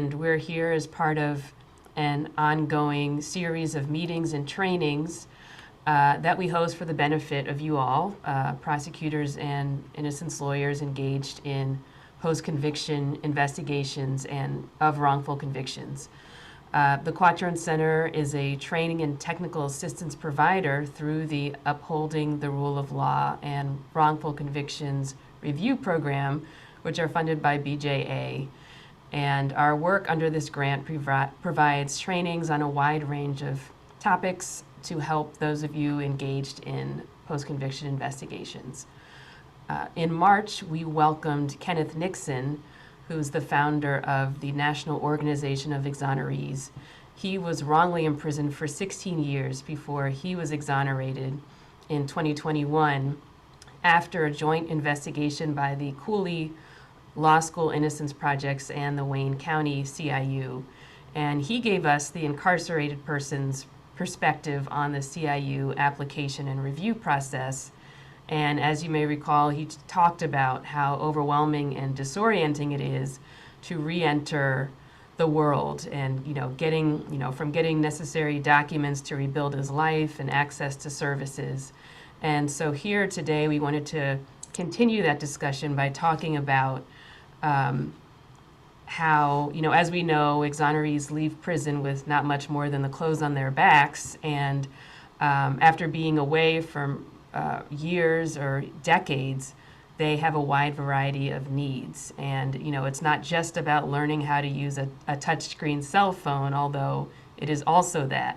and we're here as part of an ongoing series of meetings and trainings that we host for the benefit of you all, prosecutors and innocence lawyers engaged in post-conviction investigations and of wrongful convictions. The Quattrone Center is a training and technical assistance provider through the Upholding the Rule of Law and Wrongful Convictions Review Program, which are funded by BJA. And our work under this grant provides trainings on a wide range of topics to help those of you engaged in post-conviction investigations. In March, we welcomed Kenneth Nixon, who's the founder of the National Organization of Exonerees. He was wrongly imprisoned for 16 years before he was exonerated in 2021 after a joint investigation by the Cooley Law School Innocence Projects and the Wayne County CIU. And he gave us the incarcerated person's perspective on the CIU application and review process. And as you may recall, he talked about how overwhelming and disorienting it is to re-enter the world and, from getting necessary documents to rebuild his life and access to services. And so here today, we wanted to continue that discussion by talking about how, as we know, exonerees leave prison with not much more than the clothes on their backs. And after being away from years or decades, they have a wide variety of needs. And, it's not just about learning how to use a touchscreen cell phone, although it is also that.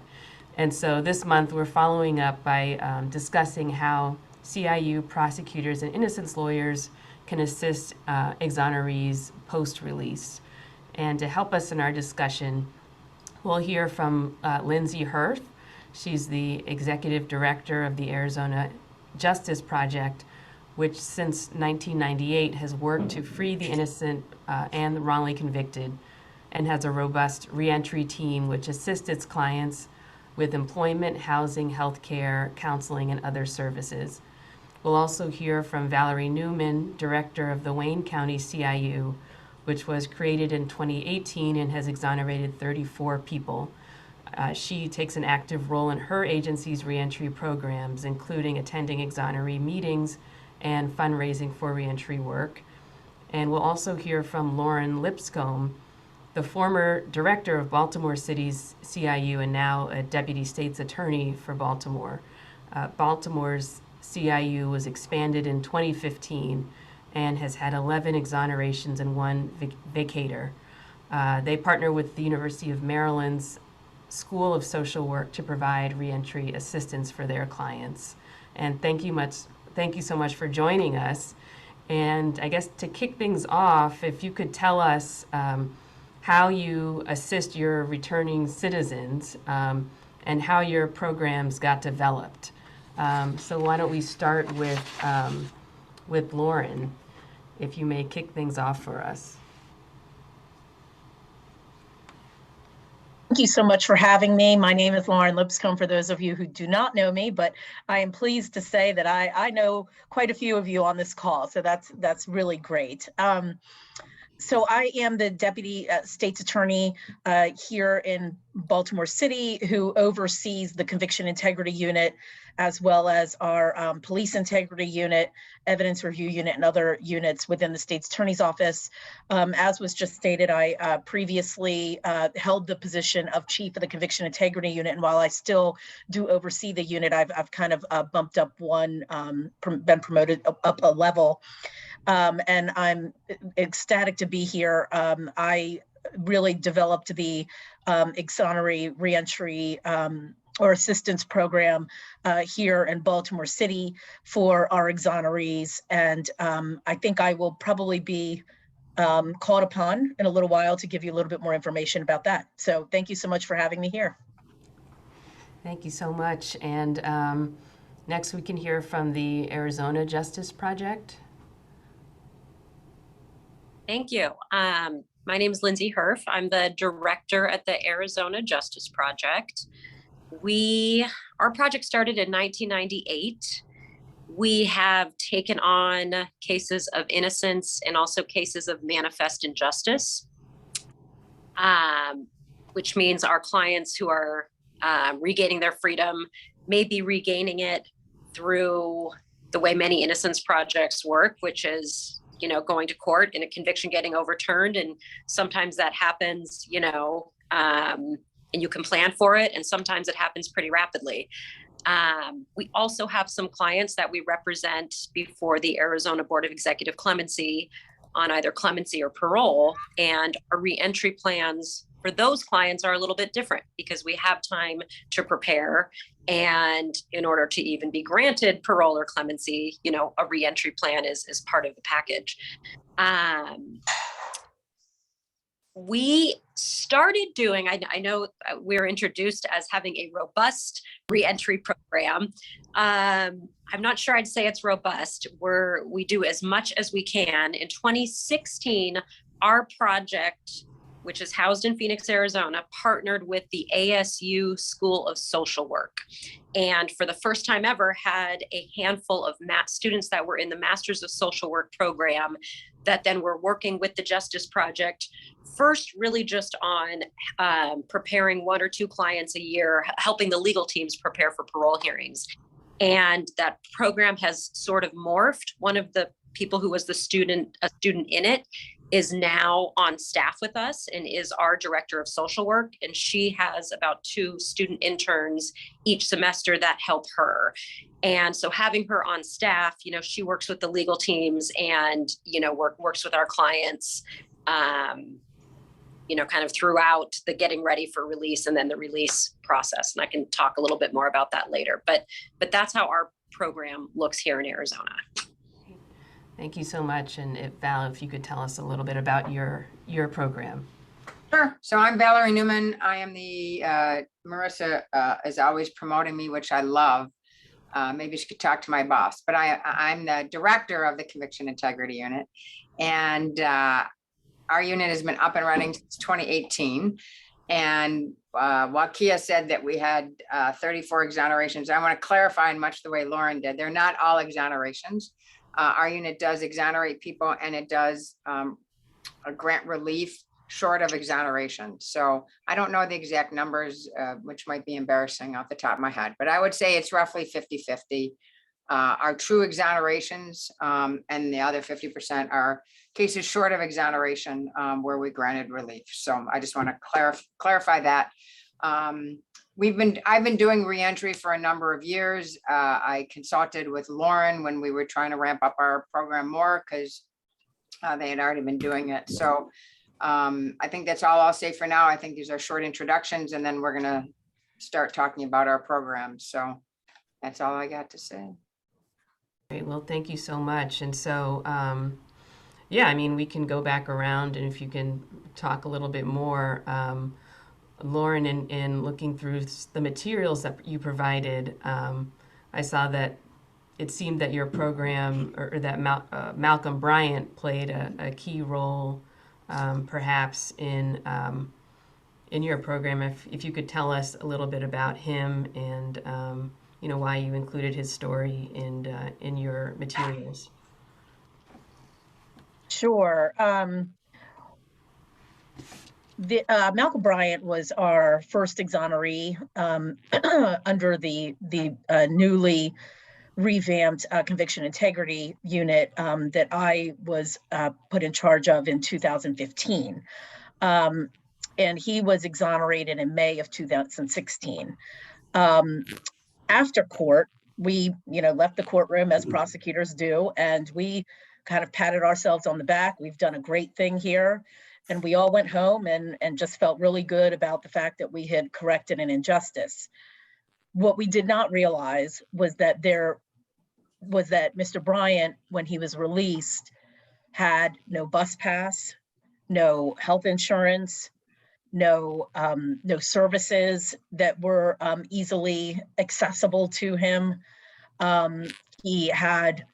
And so this month we're following up by discussing how CIU prosecutors and innocence lawyers can assist exonerees post-release. And to help us in our discussion, we'll hear from Lindsay Hirf. She's the executive director of the Arizona Justice Project, which since 1998 has worked to free the innocent and the wrongly convicted, and has a robust reentry team which assists its clients with employment, housing, healthcare, counseling, and other services. We'll also hear from Valerie Newman, director of the Wayne County CIU, which was created in 2018 and has exonerated 34 people. She takes an active role in her agency's reentry programs, including attending exoneree meetings and fundraising for reentry work. And we'll also hear from Lauren Lipscombe, the former director of Baltimore City's CIU and now a deputy state's attorney for Baltimore. Baltimore's CIU was expanded in 2015 and has had 11 exonerations and 1 vacator. They partner with the University of Maryland's School of Social Work to provide reentry assistance for their clients. And thank you so much for joining us. And I guess to kick things off, if you could tell us how you assist your returning citizens and how your programs got developed. So why don't we start with Lauren, if you may kick things off for us. Thank you so much for having me. My name is Lauren Lipscombe, for those of you who do not know me, but I am pleased to say that I know quite a few of you on this call, so that's really great. So I am the deputy state's attorney here in Baltimore City, who oversees the conviction integrity unit, as well as our police integrity unit, evidence review unit, and other units within the state's attorney's office. As was just stated, I previously held the position of chief of the conviction integrity unit, and while I still do oversee the unit, I've kind of bumped up one, been promoted up a level. And I'm ecstatic to be here. I really developed the Exoneree reentry or assistance program here in Baltimore City for our exonerees. And I think I will probably be called upon in a little while to give you a little bit more information about that. So thank you so much for having me here. Thank you so much. And next we can hear from the Arizona Justice Project. Thank you. My name is Lindsay Hirf. I'm the director at the Arizona Justice Project. Our project started in 1998. We have taken on cases of innocence and also cases of manifest injustice. which means our clients who are regaining their freedom may be regaining it through the way many innocence projects work, which is, you know, going to court and a conviction getting overturned. And sometimes that happens, you know, and you can plan for it. And sometimes it happens pretty rapidly. We also have some clients that we represent before the Arizona Board of Executive Clemency on either clemency or parole. And our reentry plans for those clients are a little bit different because we have time to prepare. And in order to even be granted parole or clemency, you know, a reentry plan is part of the package. We started doing, I know we're introduced as having a robust reentry program. I'm not sure I'd say it's robust. We do as much as we can. In 2016, our project, which is housed in Phoenix, Arizona, partnered with the ASU School of Social Work. And for the first time ever, had a handful of students that were in the Masters of Social Work program that then were working with the Justice Project, first really just on preparing 1 or 2 clients a year, helping the legal teams prepare for parole hearings. And that program has sort of morphed. One of the people who was a student in it, is now on staff with us and is our director of social work. And she has about 2 student interns each semester that help her. And so having her on staff, you know, she works with the legal teams and, you know, works with our clients, you know, kind of throughout the getting ready for release and then the release process. And I can talk a little bit more about that later, but that's how our program looks here in Arizona. Thank you so much. And Val, if you could tell us a little bit about your program. Sure. So I'm Valerie Newman. I am the, Marissa is always promoting me, which I love. Maybe she could talk to my boss, but I'm the director of the Conviction Integrity Unit. And our unit has been up and running since 2018. And while Kia said that we had 34 exonerations, I want to clarify in much the way Lauren did. They're not all exonerations. Our unit does exonerate people, and it does a grant relief short of exoneration. So I don't know the exact numbers, which might be embarrassing off the top of my head, but I would say it's roughly 50-50. Our true exonerations and the other 50% are cases short of exoneration where we granted relief. So I just want to clarify that. I've been doing reentry for a number of years. I consulted with Lauren when we were trying to ramp up our program more because they had already been doing it. So I think that's all I'll say for now. I think these are short introductions, and then we're going to start talking about our program. So that's all I got to say. Great. Well, thank you so much. And so, yeah, I mean, we can go back around, and if you can talk a little bit more, Lauren, in looking through the materials that you provided, I saw that it seemed that your program, or that Malcolm Bryant played a key role, perhaps in your program. If you could tell us a little bit about him and you know, why you included his story in your materials. Sure. Malcolm Bryant was our first exoneree under the newly revamped Conviction Integrity Unit that I was put in charge of in 2015. And he was exonerated in May of 2016. After court, we, you know, left the courtroom as prosecutors do, and we kind of patted ourselves on the back. We've done a great thing here. And we all went home and just felt really good about the fact that we had corrected an injustice. What we did not realize was that Mr. Bryant, when he was released, had no bus pass, no health insurance, no services that were easily accessible to him. He had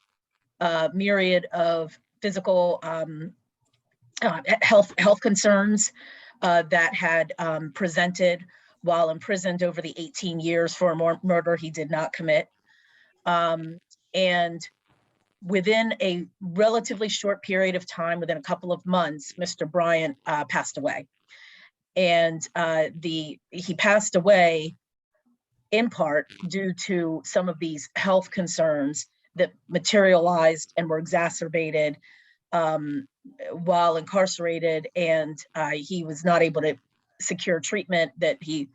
a myriad of physical health concerns that had presented while imprisoned over the 18 years for a murder he did not commit. And within a relatively short period of time, within a couple of months, Mr. Bryant passed away. And he passed away in part due to some of these health concerns that materialized and were exacerbated while incarcerated, and he was not able to secure treatment that he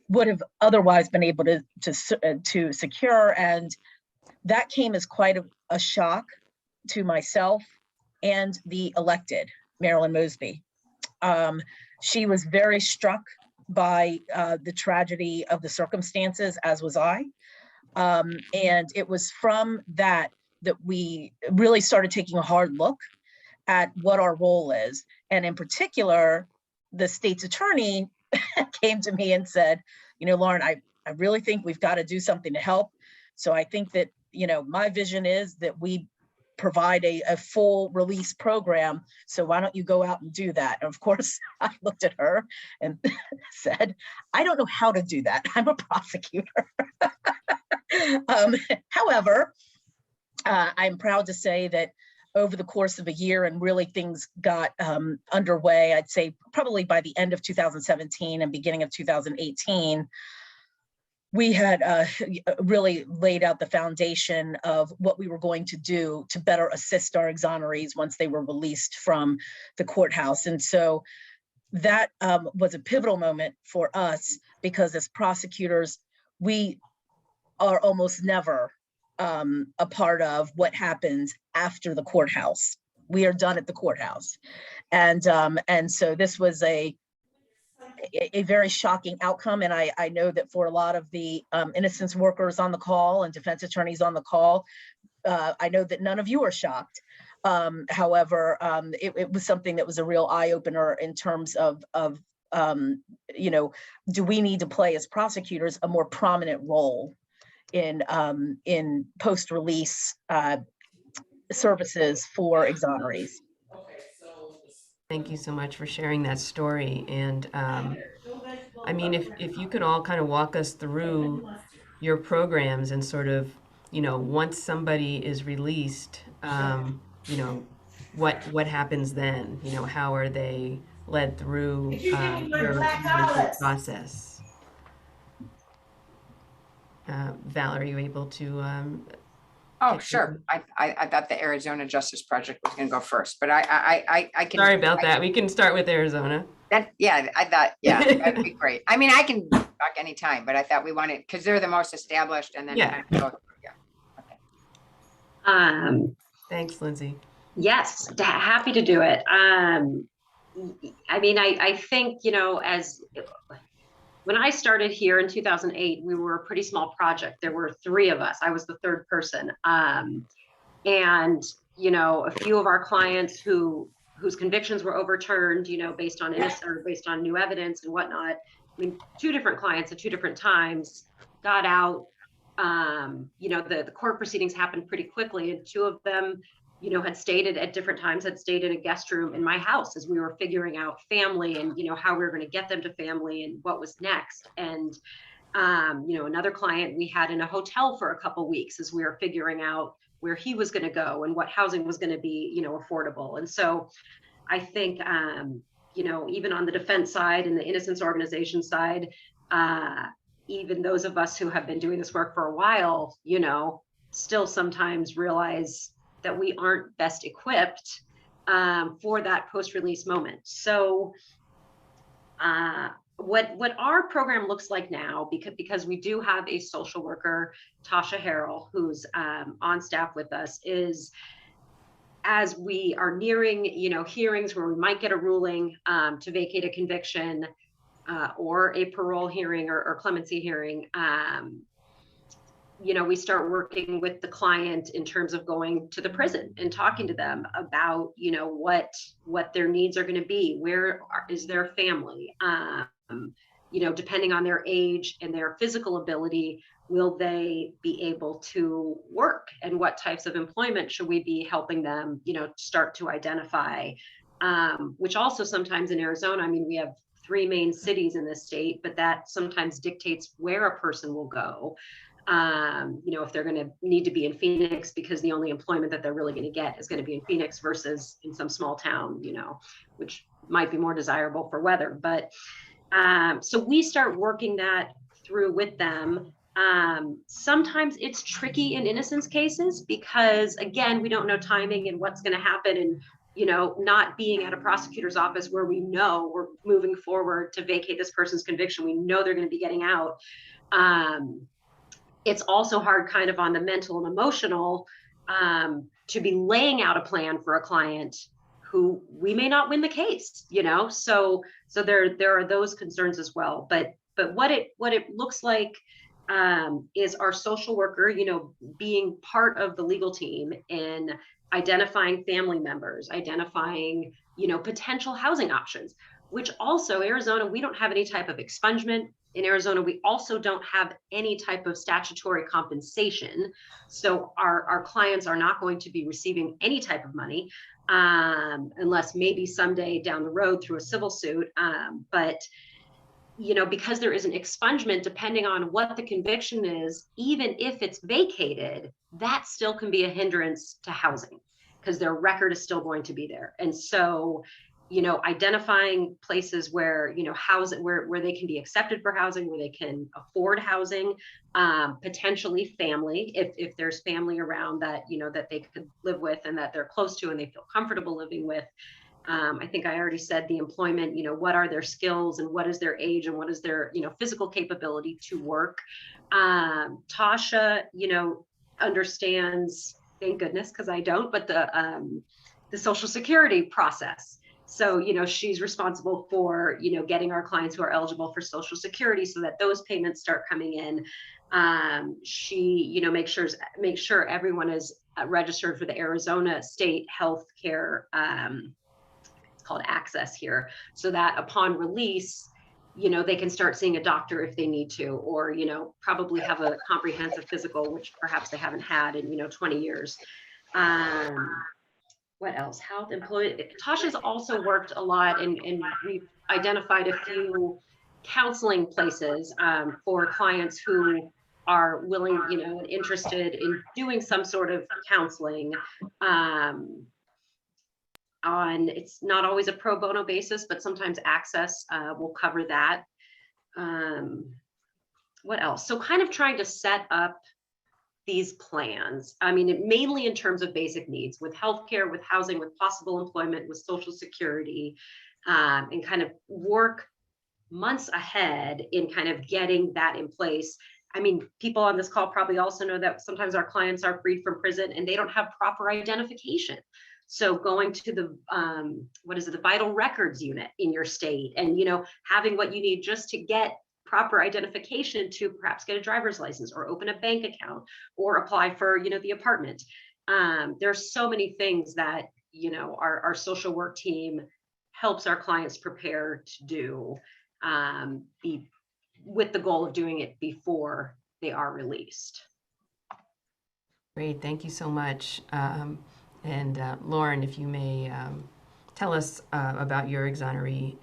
would have otherwise been able to secure. And that came as quite a shock to myself and the elected Marilyn Mosby. She was very struck by the tragedy of the circumstances, as was I. And it was from that we really started taking a hard look at what our role is. And in particular, the state's attorney came to me and said, Lauren, I really think we've got to do something to help. So I think that, my vision is that we provide a full release program. So why don't you go out and do that? And of course, I looked at her and said, I don't know how to do that. I'm a prosecutor. However, I'm proud to say that over the course of a year, and really things got underway, I'd say probably by the end of 2017 and beginning of 2018, we had really laid out the foundation of what we were going to do to better assist our exonerees once they were released from the courthouse. And so that was a pivotal moment for us, because as prosecutors, we are almost never a part of what happens after the courthouse. We are done at the courthouse. And so this was a very shocking outcome. And I know that for a lot of the innocence workers on the call and defense attorneys on the call, I know that none of you are shocked. However, it was something that was a real eye opener in terms of do we need to play as prosecutors a more prominent role in post-release services for exonerees. Thank you so much for sharing that story. And I mean, if you could all kind of walk us through your programs and sort of, once somebody is released, what happens then? How are they led through your release process? Valerie, are you able to? Oh, sure. I thought the Arizona Justice Project was going to go first, but I can. Sorry about that. We can start with Arizona. I thought, that'd be great. I mean, I can talk anytime, but I thought we wanted, because they're the most established, and then Yeah. kind of go through. Okay. Thanks, Lindsay. Yes, happy to do it. I mean, I think, when I started here in 2008, we were a pretty small project. There were 3 of us. I was the 3rd person. And, a few of our clients whose convictions were overturned, based on based on new evidence and whatnot. I mean, 2 different clients at 2 different times got out. The court proceedings happened pretty quickly, and 2 of them, had stayed at different times, had stayed in a guest room in my house as we were figuring out family and, how we were going to get them to family and what was next. And, another client we had in a hotel for a couple weeks as we were figuring out where he was going to go and what housing was going to be, affordable. And so I think, even on the defense side and the innocence organization side, even those of us who have been doing this work for a while, still sometimes realize that we aren't best equipped for that post-release moment. So what our program looks like now, because we do have a social worker, Tasha Harrell, who's on staff with us, is as we are nearing, hearings where we might get a ruling to vacate a conviction or a parole hearing or clemency hearing, we start working with the client in terms of going to the prison and talking to them about, what their needs are going to be. Where is their family? Depending on their age and their physical ability, will they be able to work? And what types of employment should we be helping them, start to identify? Which also sometimes in Arizona, I mean, we have 3 main cities in this state, but that sometimes dictates where a person will go. If they're going to need to be in Phoenix because the only employment that they're really going to get is going to be in Phoenix versus in some small town, which might be more desirable for weather. But so we start working that through with them. Sometimes it's tricky in innocence cases because, again, we don't know timing and what's going to happen. And, you know, not being at a prosecutor's office where we know we're moving forward to vacate this person's conviction, we know they're going to be getting out. It's also hard kind of on the mental and emotional to be laying out a plan for a client who we may not win the case, you know? So there are those concerns as well. But what it looks like is our social worker, you know, being part of the legal team in identifying family members, identifying, you know, potential housing options, which also Arizona, we don't have any type of expungement. In Arizona, we also don't have any type of statutory compensation. So our clients are not going to be receiving any type of money unless maybe someday down the road through a civil suit. But you know, because there is an expungement, depending on what the conviction is, even if it's vacated, that still can be a hindrance to housing because their record is still going to be there. And so, you know, identifying places where, you know, housing, where they can be accepted for housing, where they can afford housing, potentially family, if there's family around that, you know, that they could live with and that they're close to and they feel comfortable living with. I think I already said the employment, you know, what are their skills and what is their age and what is their, you know, physical capability to work. Tasha, you know, understands, thank goodness, because I don't, but the Social Security process. So, you know, she's responsible for, you know, getting our clients who are eligible for Social Security so that those payments start coming in. She, you know, make sure everyone is registered for the Arizona State Health Care called Access here, so that upon release, you know, they can start seeing a doctor if they need to, or, you know, probably have a comprehensive physical, which perhaps they haven't had in, you know, 20 years. What else? Health, employee. Tasha's also worked a lot and we've identified a few counseling places for clients who are willing, you know, and interested in doing some sort of counseling. It's not always a pro bono basis, but sometimes Access will cover that. What else? So kind of trying to set up these plans. I mean, mainly in terms of basic needs with healthcare, with housing, with possible employment, with Social Security, and kind of work months ahead in kind of getting that in place. I mean, people on this call probably also know that sometimes our clients are freed from prison and they don't have proper identification. So going to the, the vital records unit in your state and, you know, having what you need just to get proper identification to perhaps get a driver's license or open a bank account or apply for, you know, the apartment. There's so many things that, you know, our social work team helps our clients prepare to do with the goal of doing it before they are released. Great, thank you so much. And Lauren, if you may tell us about your Exoneree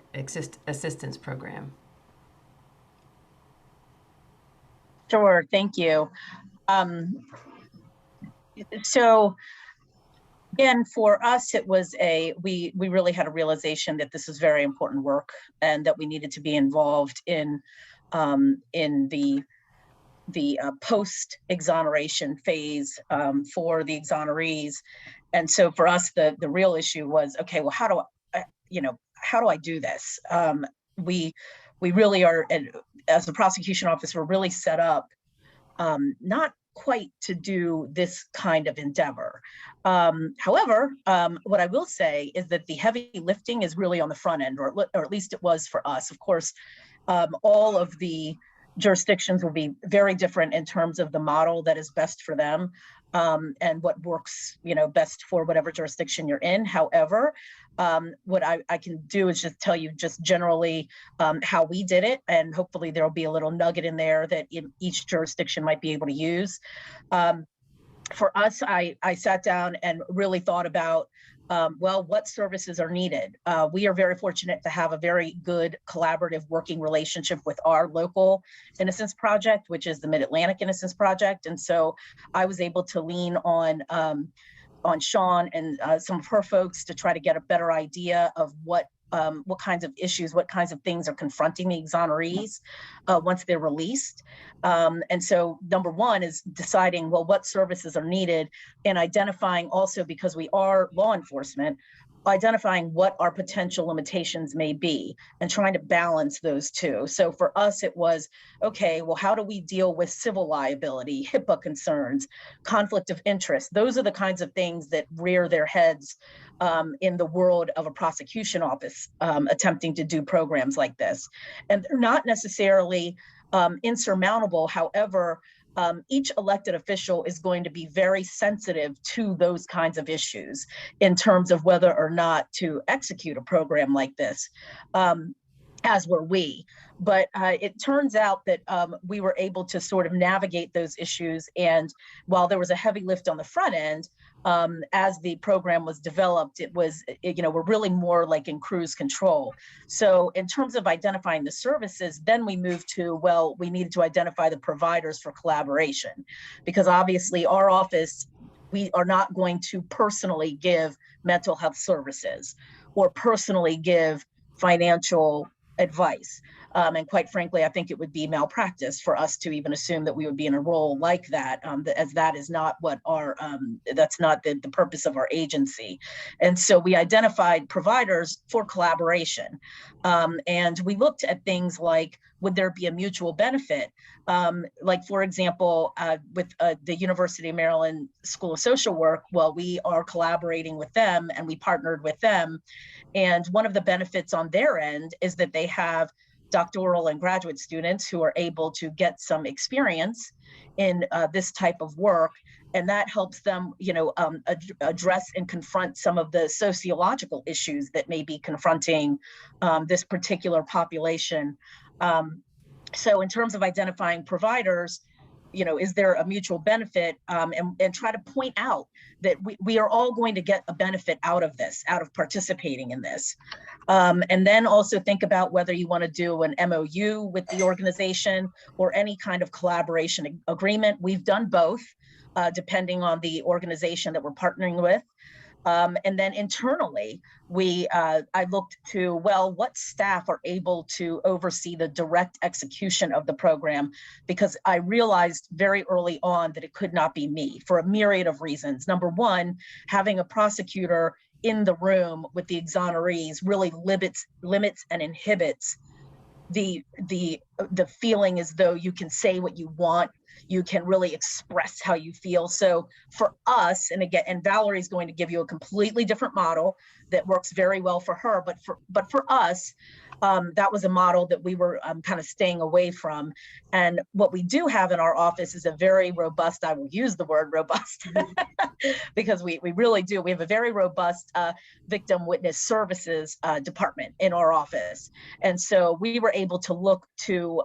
assistance program. Sure, thank you. So again, for us, it was we really had a realization that this is very important work and that we needed to be involved in the post-exoneration phase for the exonerees. And so for us, the real issue was, okay, well, how do I do this? We really are, as a prosecution office, we're really set up not quite to do this kind of endeavor. However, what I will say is that the heavy lifting is really on the front end, or at least it was for us. Of course, all of the jurisdictions will be very different in terms of the model that is best for them and what works, you know, best for whatever jurisdiction you're in. However, what I can do is just tell you just generally how we did it, and hopefully there'll be a little nugget in there that in each jurisdiction might be able to use. For us, I sat down and really thought about well, what services are needed? We are very fortunate to have a very good collaborative working relationship with our local Innocence Project, which is the Mid-Atlantic Innocence Project. And so I was able to lean on Sean and some of her folks to try to get a better idea of what issues, what kinds of things are confronting the exonerees once they're released. And so number one is deciding, well, what services are needed, and identifying also, because we are law enforcement, identifying what our potential limitations may be and trying to balance those two. So for us, it was, okay, well, how do we deal with civil liability, HIPAA concerns, conflict of interest? Those are the kinds of things that rear their heads in the world of a prosecution office attempting to do programs like this. And they're not necessarily insurmountable. However, each elected official is going to be very sensitive to those kinds of issues in terms of whether or not to execute a program like this, as were we. But it turns out that we were able to sort of navigate those issues. And while there was a heavy lift on the front end, as the program was developed, we're really more like in cruise control. So in terms of identifying the services, then we moved to, well, we needed to identify the providers for collaboration, because obviously our office, we are not going to personally give mental health services or personally give financial advice. And quite frankly, I think it would be malpractice for us to even assume that we would be in a role like that, as that is not what that's not the purpose of our agency. And so we identified providers for collaboration. And we looked at things like, would there be a mutual benefit? Like, for example, with the University of Maryland School of Social Work, well, we are collaborating with them and we partnered with them. And one of the benefits on their end is that they have doctoral and graduate students who are able to get some experience in this type of work. And that helps them, address and confront some of the sociological issues that may be confronting this particular population. So in terms of identifying providers, is there a mutual benefit, and try to point out that we are all going to get a benefit out of this, out of participating in this. And then also think about whether you want to do an MOU with the organization or any kind of collaboration agreement. We've done both, depending on the organization that we're partnering with. And then internally, I looked to, well, what staff are able to oversee the direct execution of the program? Because I realized very early on that it could not be me for a myriad of reasons. Number one, having a prosecutor in the room with the exonerees really limits and inhibits the feeling as though you can say what you want. You can really express how you feel. So for us, and again, and Valerie's going to give you a completely different model that works very well for her, but for us, that was a model that we were kind of staying away from. And what we do have in our office is a very robust, I will use the word robust, because we really do. We have a very robust victim witness services department in our office. And so we were able to look to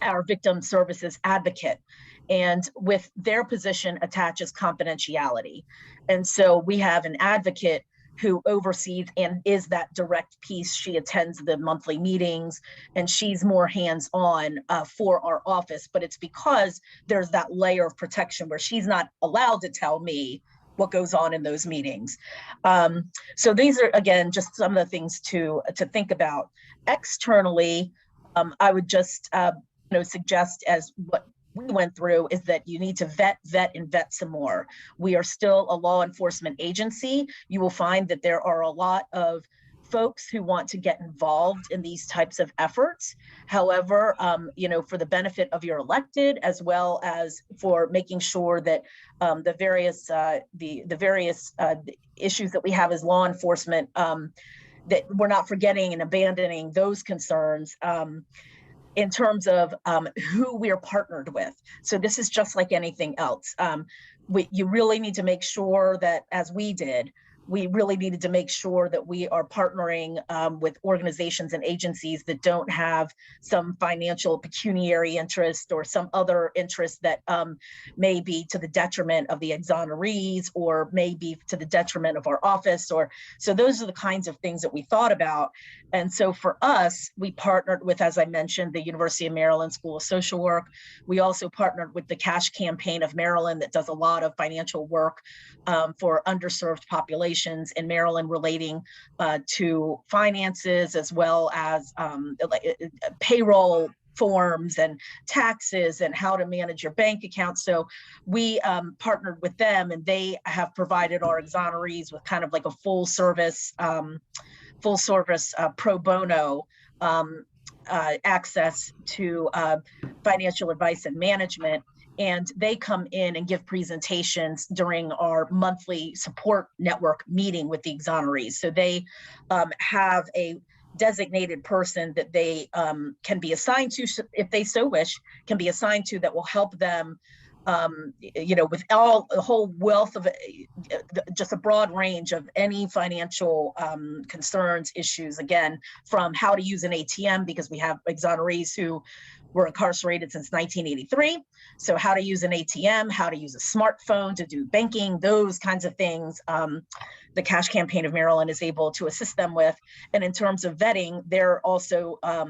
our victim services advocate, and with their position attaches confidentiality. And so we have an advocate who oversees and is that direct piece. She attends the monthly meetings and she's more hands-on for our office, but it's because there's that layer of protection where she's not allowed to tell me what goes on in those meetings. So these are, again, just some of the things to think about. Externally, I would just suggest, as what we went through, is that you need to vet some more. We are still a law enforcement agency. You will find that there are a lot of folks who want to get involved in these types of efforts. However, for the benefit of your elected, as well as for making sure that the various issues that we have as law enforcement, that we're not forgetting and abandoning those concerns. In terms of who we're partnered with. So this is just like anything else. You really need to make sure that, as we did, we really needed to make sure that we are partnering with organizations and agencies that don't have some financial pecuniary interest or some other interest that may be to the detriment of the exonerees or may be to the detriment of our office. So those are the kinds of things that we thought about. And so for us, we partnered with, as I mentioned, the University of Maryland School of Social Work. We also partnered with the Cash Campaign of Maryland that does a lot of financial work for underserved populations. regulations in Maryland relating to finances, as well as payroll forms and taxes and how to manage your bank account. So we partnered with them, and they have provided our exonerees with kind of like a full service pro bono access to financial advice and management. And they come in and give presentations during our monthly support network meeting with the exonerees. So they have a designated person that they can be assigned to, if they so wish, can be assigned to, that will help them, with a whole wealth of just a broad range of any financial concerns, issues, again, from how to use an ATM, because we have exonerees who were incarcerated since 1983. So how to use an ATM, how to use a smartphone to do banking, those kinds of things. The Cash Campaign of Maryland is able to assist them with. And in terms of vetting, they're also a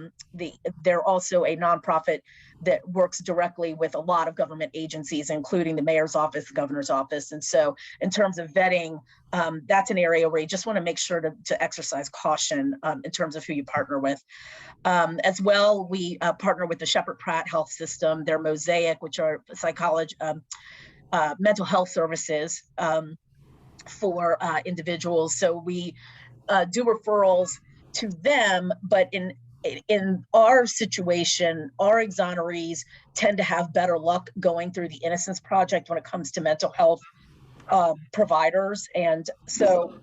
nonprofit that works directly with a lot of government agencies, including the mayor's office, the governor's office. And so in terms of vetting, that's an area where you just want to make sure to exercise caution in terms of who you partner with. As well, we partner with the Shepherd Pratt Health System, their Mosaic, which are psychology, mental health services for individuals. So we do referrals to them, but in our situation, our exonerees tend to have better luck going through the Innocence Project when it comes to mental health providers. And so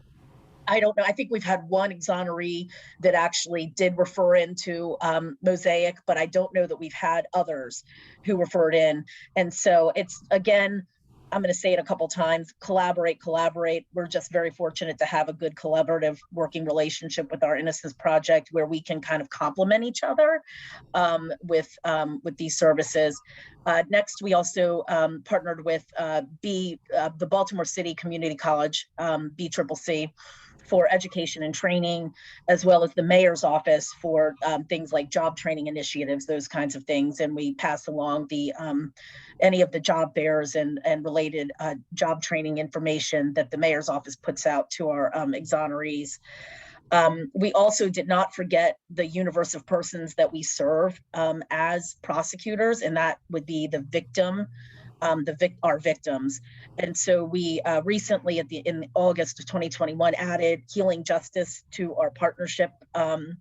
I don't know, I think we've had one exoneree that actually did refer into Mosaic, but I don't know that we've had others who referred in. And so it's, again, I'm going to say it a couple times, collaborate. We're just very fortunate to have a good collaborative working relationship with our Innocence Project, where we can kind of complement each other with these services. Next, we also partnered with the Baltimore City Community College, BCCC, for education and training, as well as the mayor's office for things like job training initiatives, those kinds of things. And we pass along any of the job fairs and related job training information that the mayor's office puts out to our exonerees. We also did not forget the universe of persons that we serve as prosecutors, and that would be the victim, our victims. And so we recently, in August of 2021, added healing justice to our partnership, and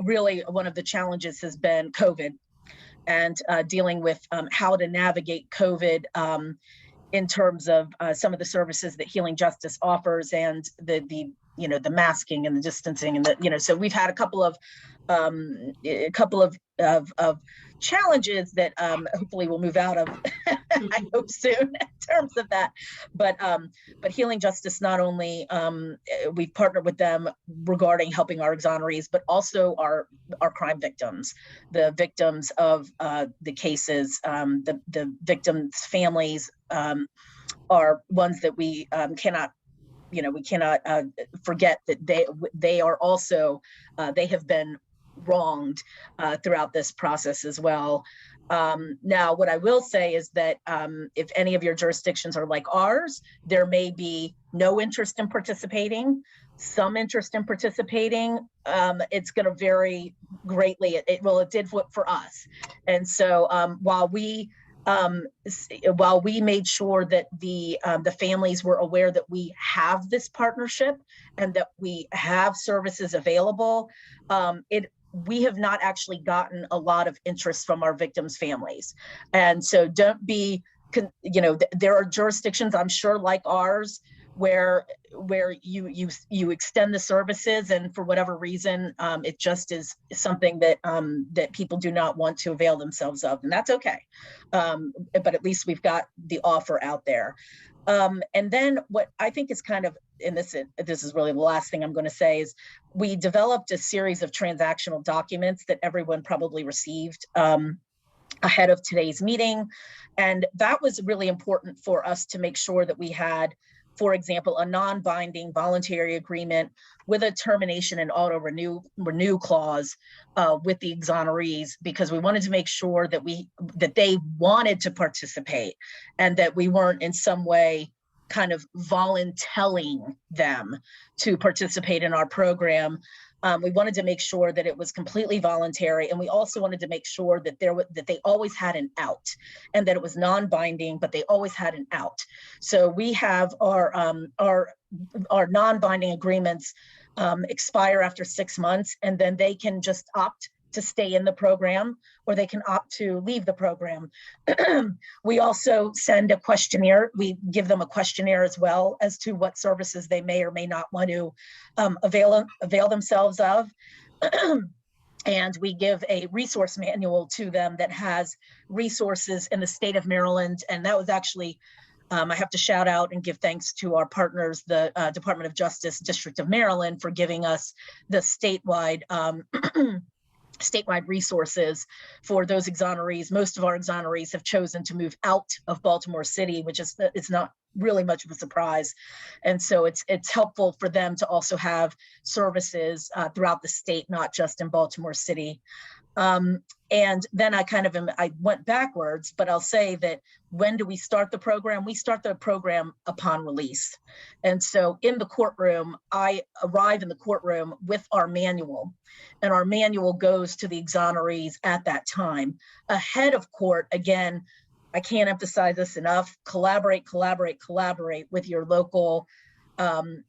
really one of the challenges has been COVID, and dealing with how to navigate COVID in terms of some of the services that Healing Justice offers, and the masking and the distancing, and so we've had a couple of challenges that hopefully we'll move out of I hope soon in terms of that. But Healing Justice, not only we've partnered with them regarding helping our exonerees, but also our crime victims, the victims of the cases, the victims' families are ones that we cannot forget that they are also they have been wronged throughout this process as well. Now, what I will say is that if any of your jurisdictions are like ours, there may be no interest in participating, some interest in participating. It's going to vary greatly. It did for us. And so while we made sure that the families were aware that we have this partnership and that we have services available, we have not actually gotten a lot of interest from our victims' families. And so don't be, there are jurisdictions, I'm sure, like ours, where you extend the services, and for whatever reason, it just is something that that people do not want to avail themselves of, and that's okay. But at least we've got the offer out there. And then what I think is kind of, and this is really the last thing I'm going to say, is we developed a series of transactional documents that everyone probably received ahead of today's meeting. And that was really important for us to make sure that we had for example, a non-binding voluntary agreement with a termination and auto renew clause with the exonerees, because we wanted to make sure that they wanted to participate and that we weren't in some way kind of voluntelling them to participate in our program. We wanted to make sure that it was completely voluntary, and we also wanted to make sure that that they always had an out, and that it was non-binding, but they always had an out. So we have our non-binding agreements expire after 6 months, and then they can just opt to stay in the program, or they can opt to leave the program. We also send a questionnaire. We give them a questionnaire as well as to what services they may or may not want to avail themselves of. And we give a resource manual to them that has resources in the state of Maryland. And that was actually, I have to shout out and give thanks to our partners, the Department of Justice District of Maryland, for giving us the statewide resources for those exonerees. Most of our exonerees have chosen to move out of Baltimore City, which is, it's not really much of a surprise. And so it's helpful for them to also have services throughout the state, not just in Baltimore City. And then I went backwards, but I'll say that when do we start the program? We start the program upon release. And so in the courtroom, I arrive in the courtroom with our manual, and our manual goes to the exonerees at that time. Ahead of court, again, I can't emphasize this enough, collaborate with your local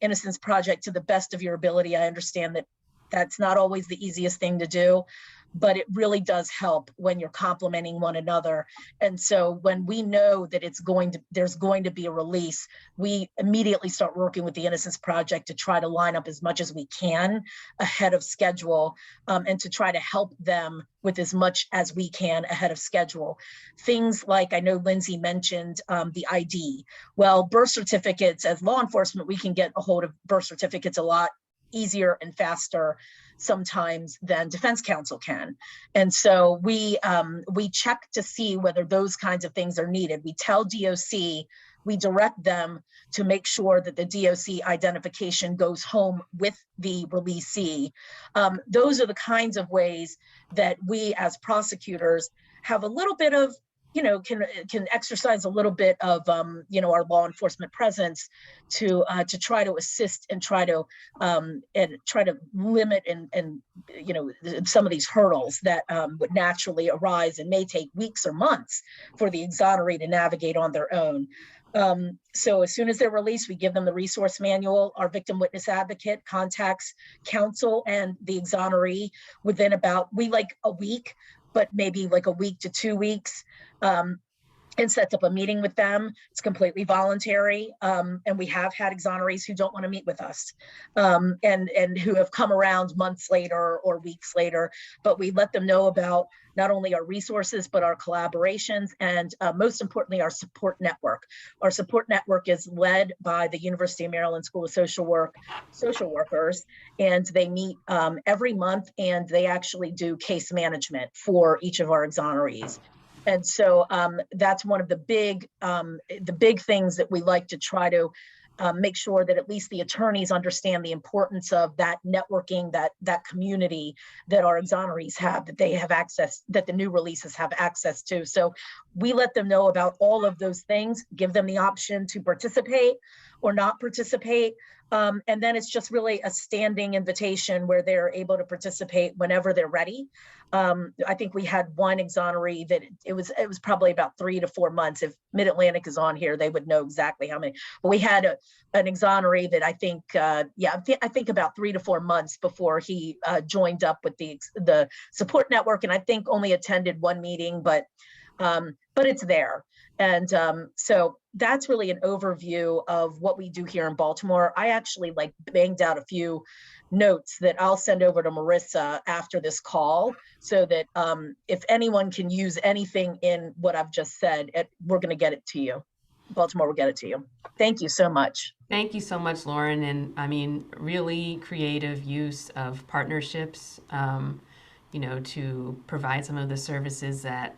Innocence Project to the best of your ability. I understand that that's not always the easiest thing to do, but it really does help when you're complementing one another. And so when we know that there's going to be a release, we immediately start working with the Innocence Project to try to line up as much as we can ahead of schedule, and to try to help them with as much as we can ahead of schedule. Things like, I know Lindsay mentioned the ID. Well, birth certificates, as law enforcement, we can get a hold of birth certificates a lot easier and faster sometimes than defense counsel can. And so we check to see whether those kinds of things are needed. We tell DOC, we direct them to make sure that the DOC identification goes home with the releasee. Those are the kinds of ways that we as prosecutors have a little bit of, can exercise a little bit of, our law enforcement presence to try to assist and try to limit and some of these hurdles that would naturally arise and may take weeks or months for the exoneree to navigate on their own. So as soon as they're released, we give them the resource manual. Our victim witness advocate contacts counsel and the exoneree within we like a week, but maybe like a week to 2 weeks, and sets up a meeting with them. It's completely voluntary. And we have had exonerees who don't want to meet with us, and who have come around months later or weeks later, but we let them know about not only our resources, but our collaborations, and most importantly, our support network. Our support network is led by the University of Maryland School of Social Workers, and they meet every month, and they actually do case management for each of our exonerees. And so that's one of the big things that we like to try to make sure that at least the attorneys understand the importance of that networking, that community that our exonerees have, that they have access, that the new releases have access to. So we let them know about all of those things, give them the option to participate or not participate. And then it's just really a standing invitation where they're able to participate whenever they're ready. I think we had one exoneree that it was probably about 3 to 4 months. If Mid-Atlantic is on here, they would know exactly how many. But we had an exoneree that I think, I think about 3 to 4 months before he joined up with the support network, and I think only attended one meeting, but it's there. And so that's really an overview of what we do here in Baltimore. I actually banged out a few notes that I'll send over to Marissa after this call, so that if anyone can use anything in what I've just said, we're going to get it to you. Baltimore will get it to you. Thank you so much. Thank you so much, Lauren. And I mean, really creative use of partnerships, to provide some of the services that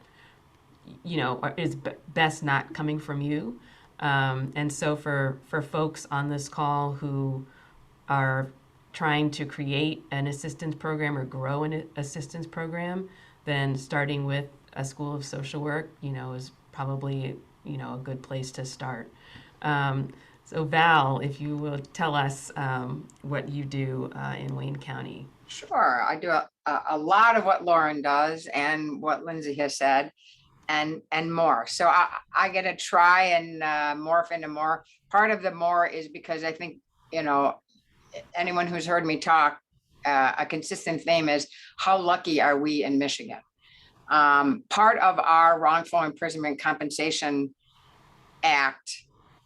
is best not coming from you. And so for folks on this call who are trying to create an assistance program or grow an assistance program, then starting with a school of social work, is probably, a good place to start. So Val, if you will tell us what you do in Wayne County. Sure, I do a lot of what Lauren does and what Lindsay has said, and more. So I get to try and morph into more. Part of the more is because I think, anyone who's heard me talk, a consistent theme is how lucky are we in Michigan? Part of our Wrongful Imprisonment Compensation Act,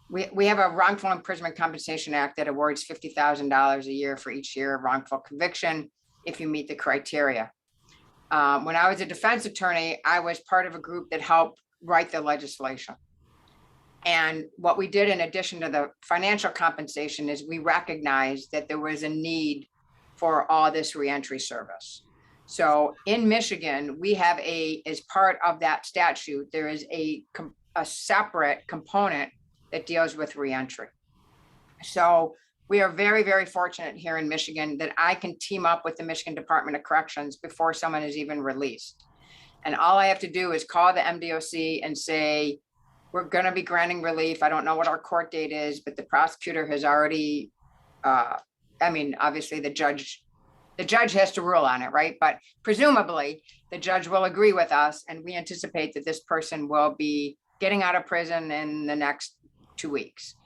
we have a Wrongful Imprisonment Compensation Act that awards $50,000 a year for each year of wrongful conviction if you meet the criteria. When I was a defense attorney, I was part of a group that helped write the legislation. And what we did in addition to the financial compensation is we recognized that there was a need for all this reentry service. So in Michigan, we have as part of that statute, there is a separate component that deals with reentry. So we are very, very fortunate here in Michigan that I can team up with the Michigan Department of Corrections before someone is even released. And all I have to do is call the MDOC and say, we're going to be granting relief. I don't know what our court date is, but the prosecutor has already, obviously the judge has to rule on it, right? But presumably the judge will agree with us, and we anticipate that this person will be getting out of prison in the next 2 weeks.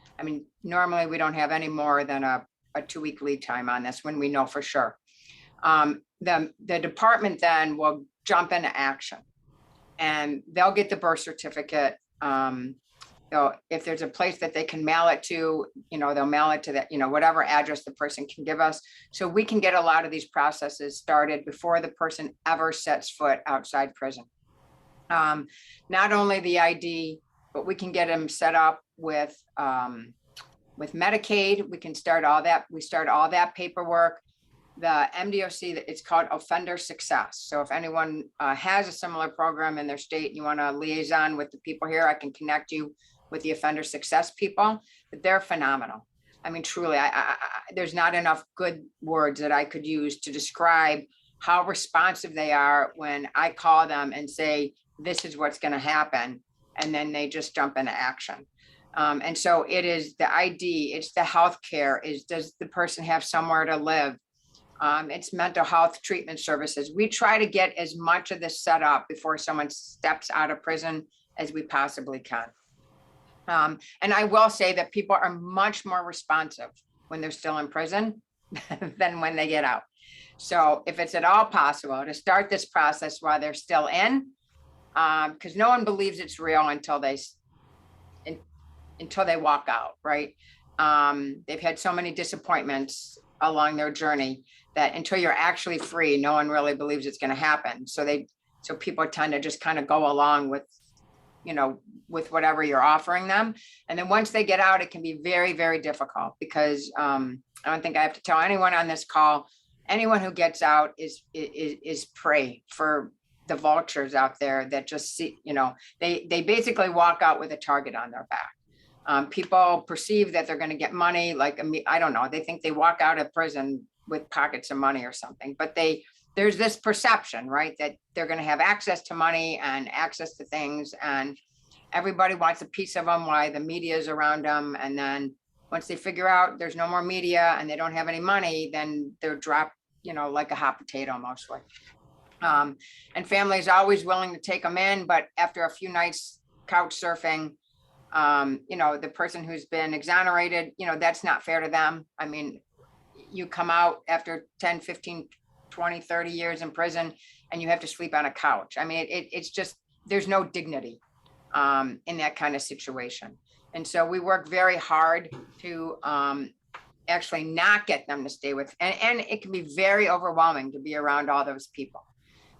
Normally we don't have any more than a 2-week lead time on this when we know for sure. The department then will jump into action, and they'll get the birth certificate. If there's a place that they can mail it to, they'll mail it to that, whatever address the person can give us. So we can get a lot of these processes started before the person ever sets foot outside prison. Not only the ID, but we can get them set up with Medicaid. We can start all that. We start all that paperwork. The MDOC, it's called Offender Success. So if anyone has a similar program in their state, you want to liaison with the people here, I can connect you with the Offender Success people, but they're phenomenal. Truly, there's not enough good words that I could use to describe how responsive they are when I call them and say, this is what's going to happen. And then they just jump into action. And so it is the ID, it's the healthcare, does the person have somewhere to live? It's mental health treatment services. We try to get as much of this set up before someone steps out of prison as we possibly can. And I will say that people are much more responsive when they're still in prison than when they get out. So if it's at all possible to start this process while they're still in, because no one believes it's real until they walk out, right? They've had so many disappointments along their journey that until you're actually free, no one really believes it's going to happen. So people tend to just kind of go along with whatever you're offering them. And then once they get out, it can be very, very difficult because I don't think I have to tell anyone on this call, anyone who gets out is prey for the vultures out there that just see, they basically walk out with a target on their back. People perceive that they're going to get money. I don't know. They think they walk out of prison with pockets of money or something, but there's this perception, right, that they're going to have access to money and access to things, and everybody wants a piece of them while the media is around them. And then once they figure out there's no more media and they don't have any money, then they're dropped, like a hot potato mostly. And family is always willing to take them in, but after a few nights couch surfing, the person who's been exonerated, that's not fair to them. You come out after 10, 15, 20, 30 years in prison and you have to sleep on a couch. It's just, there's no dignity in that kind of situation. And so we work very hard to actually not get them to stay with, and it can be very overwhelming to be around all those people.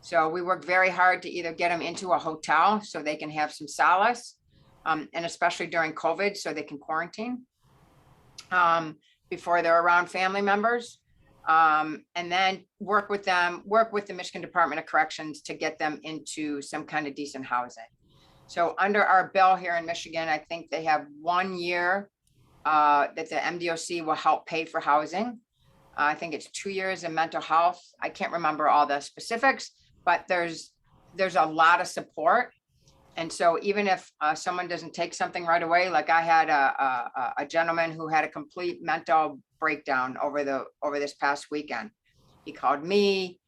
So we work very hard to either get them into a hotel so they can have some solace, and especially during COVID, so they can quarantine before they're around family members. And then work with the Michigan Department of Corrections to get them into some kind of decent housing. So under our bill here in Michigan, I think they have 1 year that the MDOC will help pay for housing. I think it's 2 years in mental health. I can't remember all the specifics, but there's a lot of support. And so even if someone doesn't take something right away, like I had a gentleman who had a complete mental breakdown over this past weekend. He called me,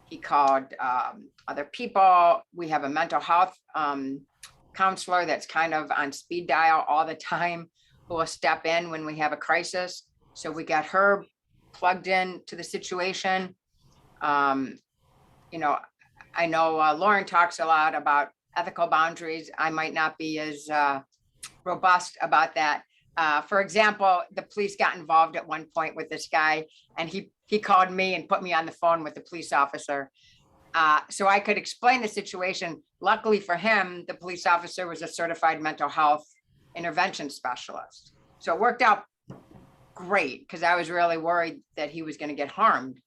he called other people. We have a mental health counselor that's kind of on speed dial all the time, who will step in when we have a crisis. So we got her plugged in to the situation. You know, I know Lauren talks a lot about ethical boundaries. I might not be as robust about that. For example, the police got involved at one point with this guy, and he called me and put me on the phone with the police officer. So I could explain the situation. Luckily for him, the police officer was a certified mental health intervention specialist. So it worked out great, because I was really worried that he was going to get harmed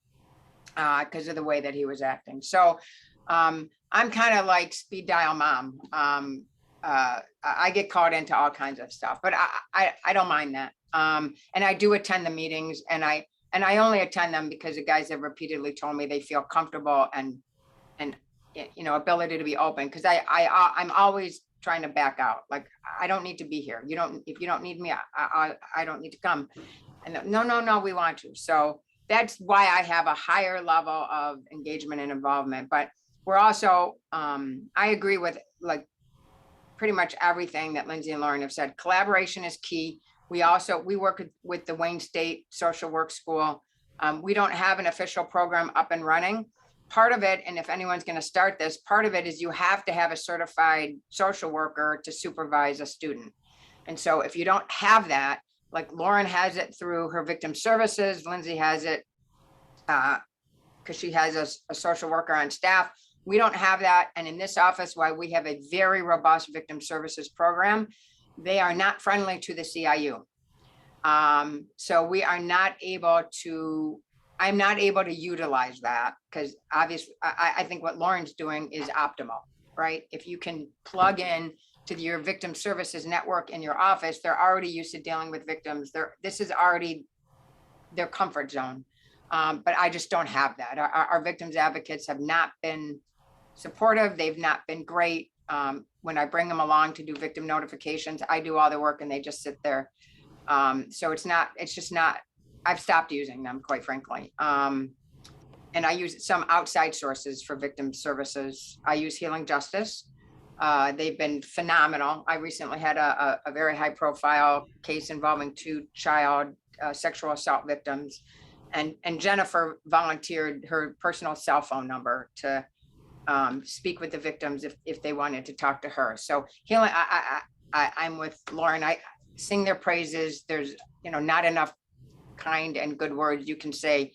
because of the way that he was acting. So I'm kind of like speed dial mom. I get caught into all kinds of stuff, but I don't mind that. And I do attend the meetings, and I only attend them because the guys have repeatedly told me they feel comfortable and you know, ability to be open. Because I'm always trying to back out. Like, I don't need to be here. If you don't need me, I don't need to come. And no, we want to. So that's why I have a higher level of engagement and involvement. But we're also, I agree with like pretty much everything that Lindsay and Lauren have said. Collaboration is key. We work with the Wayne State Social Work School. We don't have an official program up and running. Part of it, and if anyone's going to start this, part of it is you have to have a certified social worker to supervise a student. And so if you don't have that, like Lauren has it through her victim services, Lindsay has it because she has a social worker on staff. We don't have that. And in this office, while we have a very robust victim services program, they are not friendly to the CIU. So we are not able to, I'm not able to utilize that, because obviously I think what Lauren's doing is optimal, right? If you can plug in to your victim services network in your office, they're already used to dealing with victims. This is already their comfort zone. But I just don't have that. Our victims advocates have not been supportive. They've not been great. When I bring them along to do victim notifications, I do all the work and they just sit there. So it's just not, I've stopped using them, quite frankly. And I use some outside sources for victim services. I use Healing Justice. They've been phenomenal. I recently had a very high profile case involving 2 child sexual assault victims. And Jennifer volunteered her personal cell phone number to speak with the victims if they wanted to talk to her. So healing, I'm with Lauren. I sing their praises. There's, not enough kind and good words you can say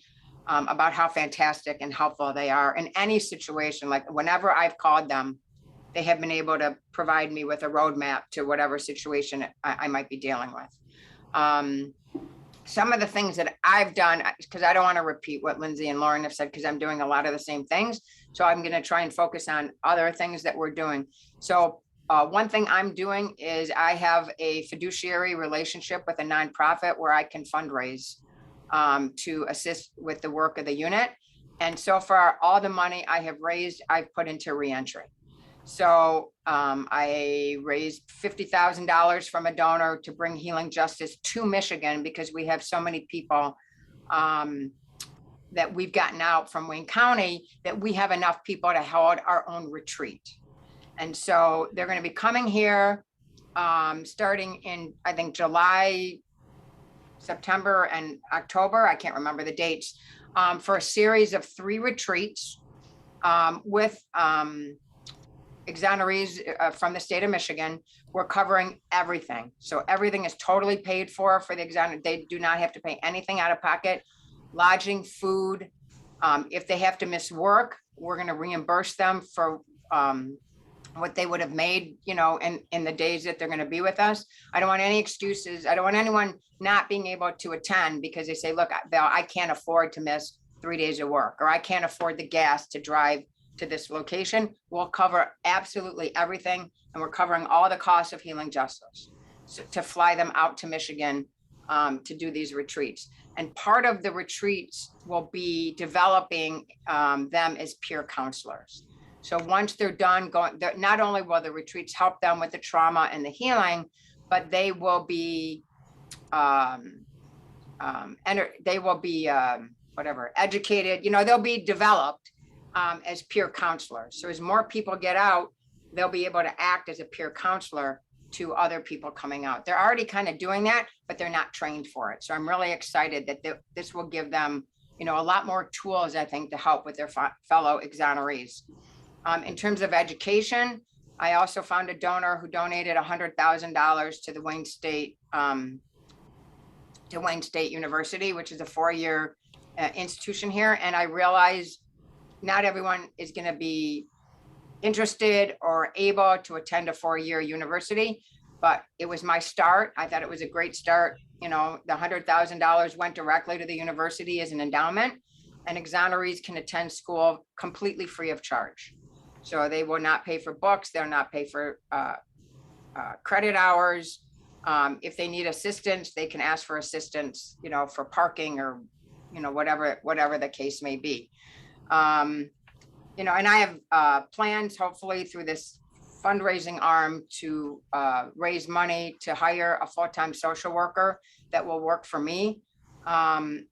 about how fantastic and helpful they are in any situation. Like whenever I've called them, they have been able to provide me with a roadmap to whatever situation I might be dealing with. Some of the things that I've done, because I don't want to repeat what Lindsay and Lauren have said, because I'm doing a lot of the same things. So I'm going to try and focus on other things that we're doing. So one thing I'm doing is I have a fiduciary relationship with a nonprofit where I can fundraise to assist with the work of the unit. And so far, all the money I have raised, I've put into reentry. So I raised $50,000 from a donor to bring Healing Justice to Michigan, because we have so many people that we've gotten out from Wayne County that we have enough people to hold our own retreat. And so they're going to be coming here starting in, I think, July, September, and October. I can't remember the dates, for a series of 3 retreats with Exonerees from the state of Michigan. We're covering everything. So everything is totally paid for the Exoneree. They do not have to pay anything out of pocket. Lodging, food. If they have to miss work, we're going to reimburse them for what they would have made, in the days that they're going to be with us. I don't want any excuses. I don't want anyone not being able to attend because they say, look, Val, I can't afford to miss 3 days of work, or I can't afford the gas to drive to this location. We'll cover absolutely everything, and we're covering all the costs of healing justice to fly them out to Michigan to do these retreats. And part of the retreats will be developing them as peer counselors. So once they're done going, not only will the retreats help them with the trauma and the healing, but they will be educated, they'll be developed as peer counselors. So as more people get out, they'll be able to act as a peer counselor to other people coming out. They're already kind of doing that, but they're not trained for it. So I'm really excited that this will give them, a lot more tools, I think, to help with their fellow exonerees. In terms of education, I also found a donor who donated $100,000 to the Wayne State University, which is a 4-year institution here. And I realize not everyone is going to be interested or able to attend a 4-year university, but it was my start. I thought it was a great start. The $100,000 went directly to the university as an endowment, and exonerees can attend school completely free of charge. So they will not pay for books. They'll not pay for credit hours. If they need assistance, they can ask for assistance, for parking or, whatever the case may be. And I have plans, hopefully through this fundraising arm, to raise money to hire a full-time social worker that will work for me. And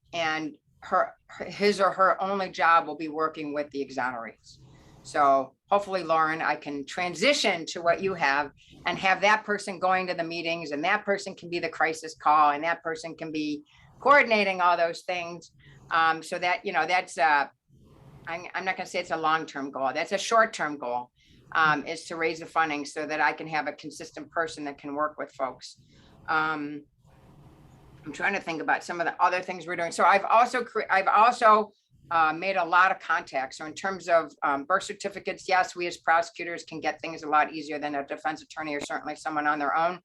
his or her only job will be working with the exonerees. So hopefully, Lauren, I can transition to what you have and have that person going to the meetings, and that person can be the crisis call, and that person can be coordinating all those things. So that, that's I'm not going to say it's a long-term goal. That's a short-term goal, is to raise the funding so that I can have a consistent person that can work with folks. I'm trying to think about some of the other things we're doing. So I've also made a lot of contacts. So in terms of birth certificates, yes, we as prosecutors can get things a lot easier than a defense attorney or certainly someone on their own.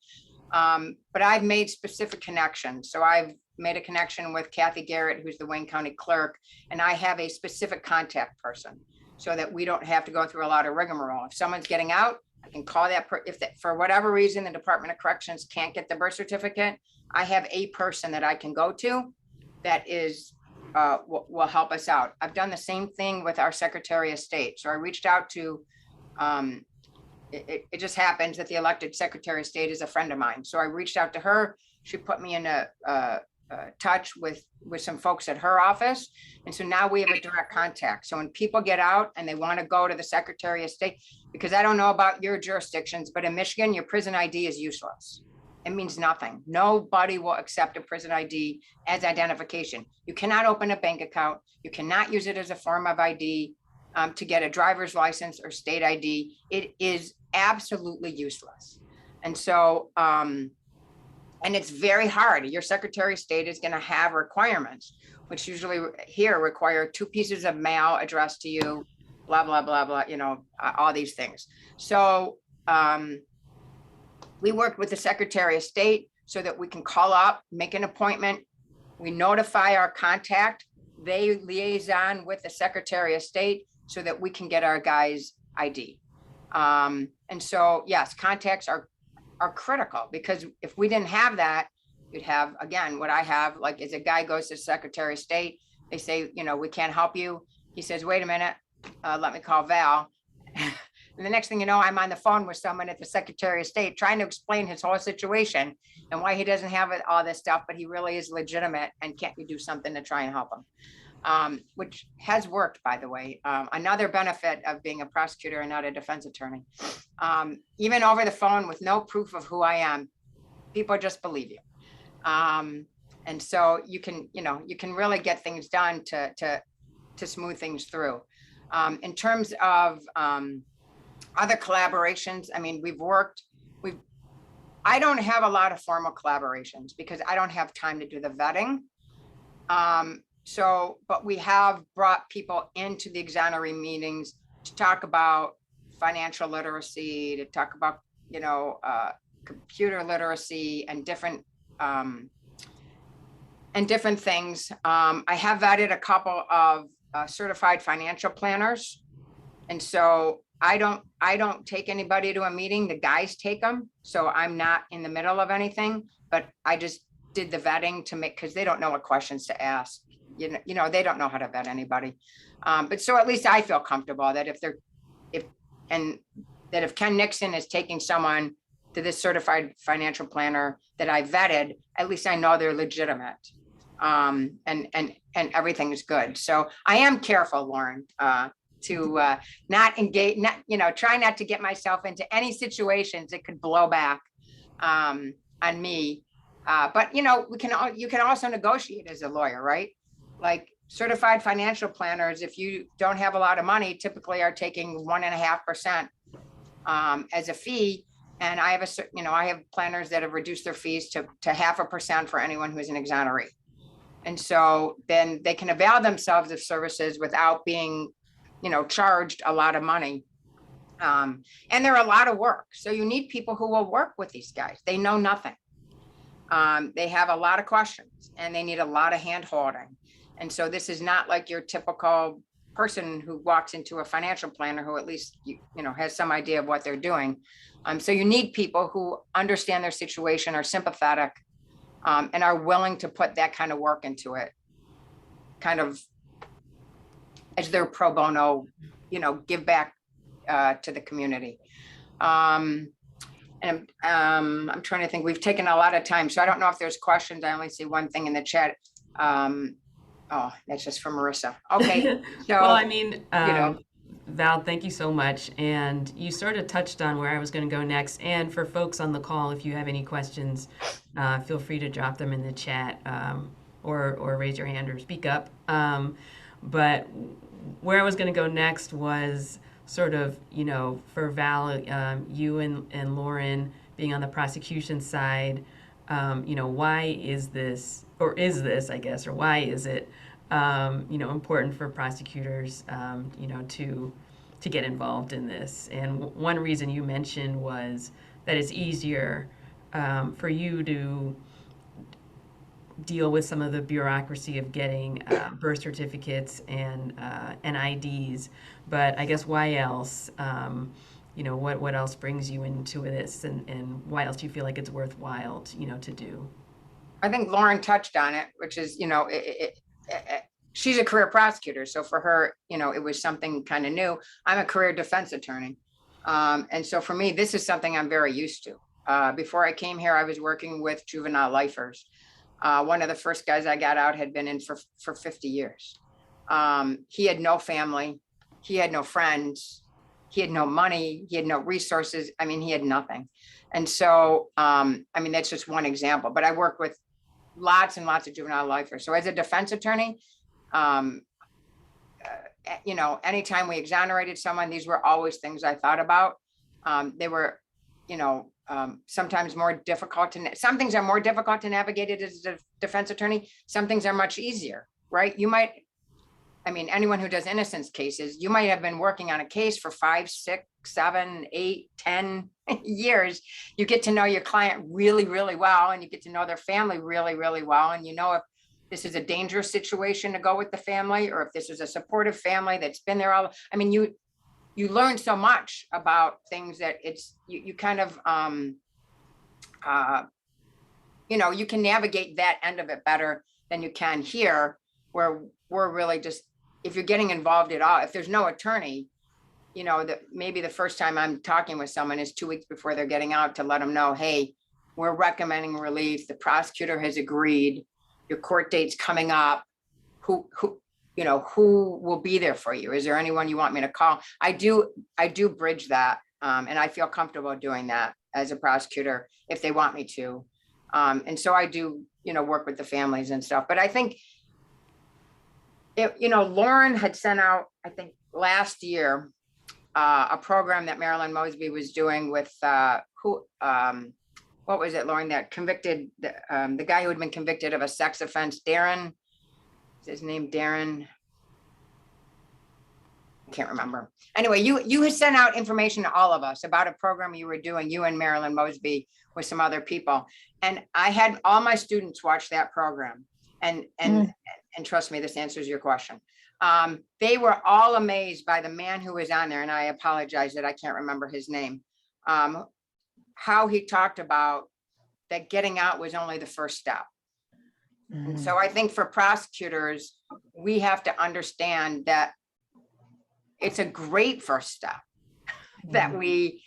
But I've made specific connections. So I've made a connection with Kathy Garrett, who's the Wayne County clerk, and I have a specific contact person so that we don't have to go through a lot of rigmarole. If someone's getting out, I can call that. If for whatever reason the Department of Corrections can't get the birth certificate, I have a person that I can go to that is will help us out. I've done the same thing with our Secretary of State. So I reached out to, it just happens that the elected Secretary of State is a friend of mine. So I reached out to her. She put me in touch with some folks at her office. And so now we have a direct contact. So when people get out and they want to go to the Secretary of State, because I don't know about your jurisdictions, but in Michigan, your prison ID is useless. It means nothing. Nobody will accept a prison ID as identification. You cannot open a bank account. You cannot use it as a form of ID to get a driver's license or state ID. It is absolutely useless. And so, and it's very hard. Your Secretary of State is going to have requirements, which usually here require 2 pieces of mail addressed to you, blah, blah, blah, blah, all these things. So, we worked with the Secretary of State so that we can call up, make an appointment. We notify our contact. They liaison with the Secretary of State so that we can get our guys' ID. And so, yes, contacts are critical, because if we didn't have that, you'd have, again, what I have, like, is a guy goes to the Secretary of State. They say, we can't help you. He says, wait a minute, let me call Val. And the next thing you know, I'm on the phone with someone at the Secretary of State trying to explain his whole situation and why he doesn't have all this stuff, but he really is legitimate, and can't we do something to try and help him? Which has worked, by the way. Another benefit of being a prosecutor and not a defense attorney. Even over the phone with no proof of who I am, people just believe you. And so you can really get things done to smooth things through. In terms of other collaborations, I mean, I don't have a lot of formal collaborations because I don't have time to do the vetting. But we have brought people into the exoneree meetings to talk about financial literacy, to talk about, computer literacy and different things. I have vetted a couple of certified financial planners And so I don't take anybody to a meeting, the guys take them. So I'm not in the middle of anything, but I just did the vetting to make, because they don't know what questions to ask. You know, they don't know how to vet anybody. But so at least I feel comfortable that if Ken Nixon is taking someone to this certified financial planner that I vetted, at least I know they're legitimate. And everything is good. So I am careful, Lauren, to not engage, try not to get myself into any situations that could blow back on me. But you can also negotiate as a lawyer, right? Like certified financial planners, if you don't have a lot of money, typically are taking 1.5% as a fee. And I have I have planners that have reduced their fees to 0.5% for anyone who's an exoneree. And so then they can avail themselves of services without being, charged a lot of money. And they're a lot of work. So you need people who will work with these guys. They know nothing. They have a lot of questions and they need a lot of hand holding. And so this is not like your typical person who walks into a financial planner who at least, has some idea of what they're doing. So you need people who understand their situation, are sympathetic, and are willing to put that kind of work into it, kind of as their pro bono, give back to the community. And I'm trying to think, we've taken a lot of time, so I don't know if there's questions. I only see one thing in the chat. Oh, that's just from Marissa. Okay. So, well, I mean, Val, thank you so much. And you sort of touched on where I was going to go next. And for folks on the call, if you have any questions, feel free to drop them in the chat or raise your hand or speak up. But where I was going to go next was sort of, for Val, you and Lauren being on the prosecution side, why is this, I guess, or why is it, important for prosecutors, to get involved in this? And one reason you mentioned was that it's easier for you to deal with some of the bureaucracy of getting birth certificates and IDs. But I guess why else? What else brings you into this, and why else do you feel like it's worthwhile to do? I think Lauren touched on it, which is, she's a career prosecutor. So for her, it was something kind of new. I'm a career defense attorney. And so for me, this is something I'm very used to. Before I came here, I was working with juvenile lifers. One of the first guys I got out had been in for 50 years. He had no family. He had no friends. He had no money. He had no resources. I mean, he had nothing. And so, that's just one example, but I work with lots and lots of juvenile lifers. So as a defense attorney, anytime we exonerated someone, these were always things I thought about. They were, sometimes more difficult some things are more difficult to navigate it as a defense attorney. Some things are much easier, right? Anyone who does innocence cases, you might have been working on a case for 5, 6, 7, 8, 10 years. You get to know your client really, really well, and you get to know their family really, really well. And if this is a dangerous situation to go with the family, or if this is a supportive family that's been there all, you learn so much about things that you kind of, you can navigate that end of it better than you can here, where we're really just, if you're getting involved at all, if there's no attorney, that maybe the first time I'm talking with someone is 2 weeks before they're getting out to let them know, hey, we're recommending relief. The prosecutor has agreed. Your court date's coming up. Who will be there for you? Is there anyone you want me to call? I do bridge that. And I feel comfortable doing that as a prosecutor if they want me to. And so I do, work with the families and stuff. But I think, Lauren had sent out, I think last year, a program that Marilyn Mosby was doing with what was it, Lauren, that convicted, the guy who had been convicted of a sex offense, Darren, is his name Darren? I can't remember. Anyway, you had sent out information to all of us about a program you were doing, you and Marilyn Mosby with some other people. And I had all my students watch that program. And trust me, this answers your question. They were all amazed by the man who was on there, and I apologize that I can't remember his name. How he talked about that getting out was only the first step. And so I think for prosecutors, we have to understand that it's a great first step that we,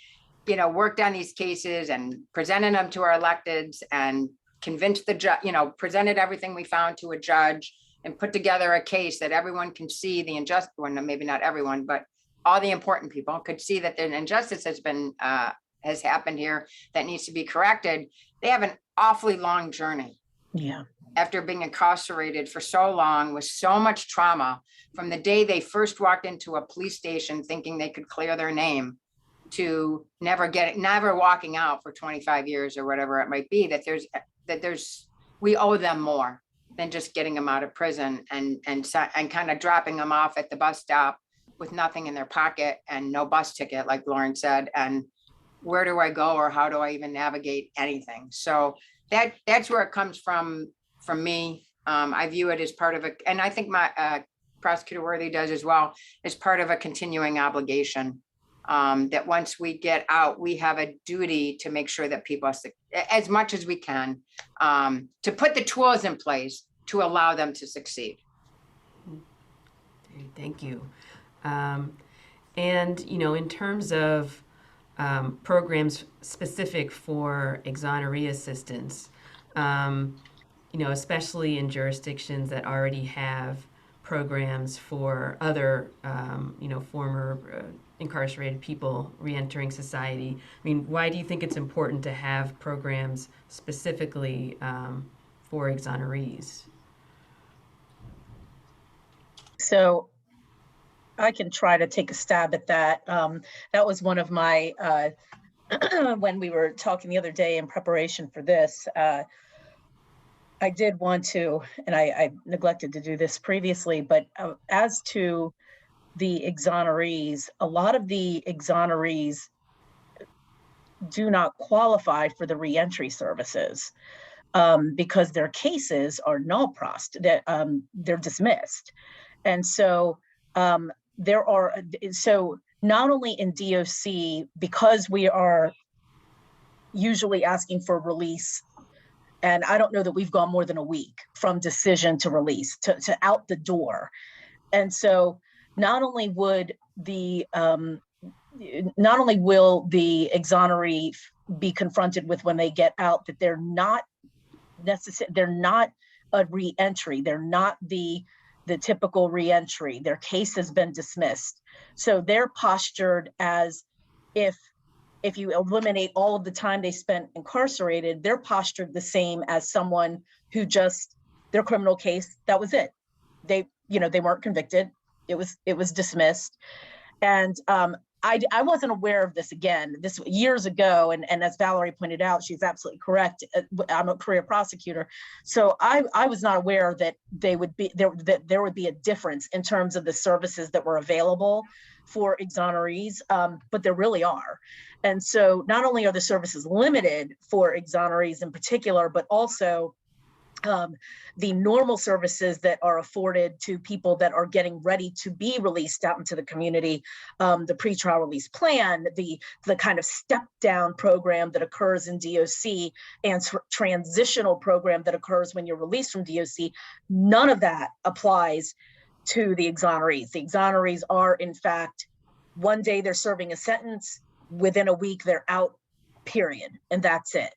worked on these cases and presented them to our electeds and convinced the judge, presented everything we found to a judge and put together a case that everyone can see the injustice, well, maybe not everyone, but all the important people could see that an injustice has happened here that needs to be corrected. They have an awfully long journey. Yeah. After being incarcerated for so long with so much trauma, from the day they first walked into a police station thinking they could clear their name to never walking out for 25 years or whatever it might be, we owe them more than just getting them out of prison and kind of dropping them off at the bus stop with nothing in their pocket and no bus ticket, like Lauren said, and where do I go or how do I even navigate anything? So that's where it comes from me. I view it as part of and I think my Prosecutor Worthy does as well, as part of a continuing obligation. That once we get out, we have a duty to make sure that people, as much as we can, to put the tools in place to allow them to succeed. Thank you. And, in terms of programs specific for exoneree assistance, especially in jurisdictions that already have programs for other, former incarcerated people reentering society. I mean, why do you think it's important to have programs specifically for exonerees? So I can try to take a stab at that. That was one of my, when we were talking the other day in preparation for this, I did want to, and I neglected to do this previously, but as to the exonerees, a lot of the exonerees do not qualify for the reentry services because their cases are null prost, that they're dismissed. And so so not only in DOC, because we are usually asking for release, and I don't know that we've gone more than a week from decision to release to out the door. And so not only will the exoneree be confronted with when they get out that they're not a reentry, they're not the typical reentry, their case has been dismissed. So they're postured as if you eliminate all of the time they spent incarcerated, they're postured the same as someone who just, their criminal case, that was it. They weren't convicted. It was dismissed. And I wasn't aware of this this years ago. And as Valerie pointed out, she's absolutely correct. I'm a career prosecutor. So I was not aware that there would be a difference in terms of the services that were available for exonerees, but there really are. And so not only are the services limited for exonerees in particular, but also the normal services that are afforded to people that are getting ready to be released out into the community, the pretrial release plan, the kind of step down program that occurs in DOC and transitional program that occurs when you're released from DOC, none of that applies to the exonerees. The exonerees are, in fact, one day they're serving a sentence, within a week they're out, period, and that's it.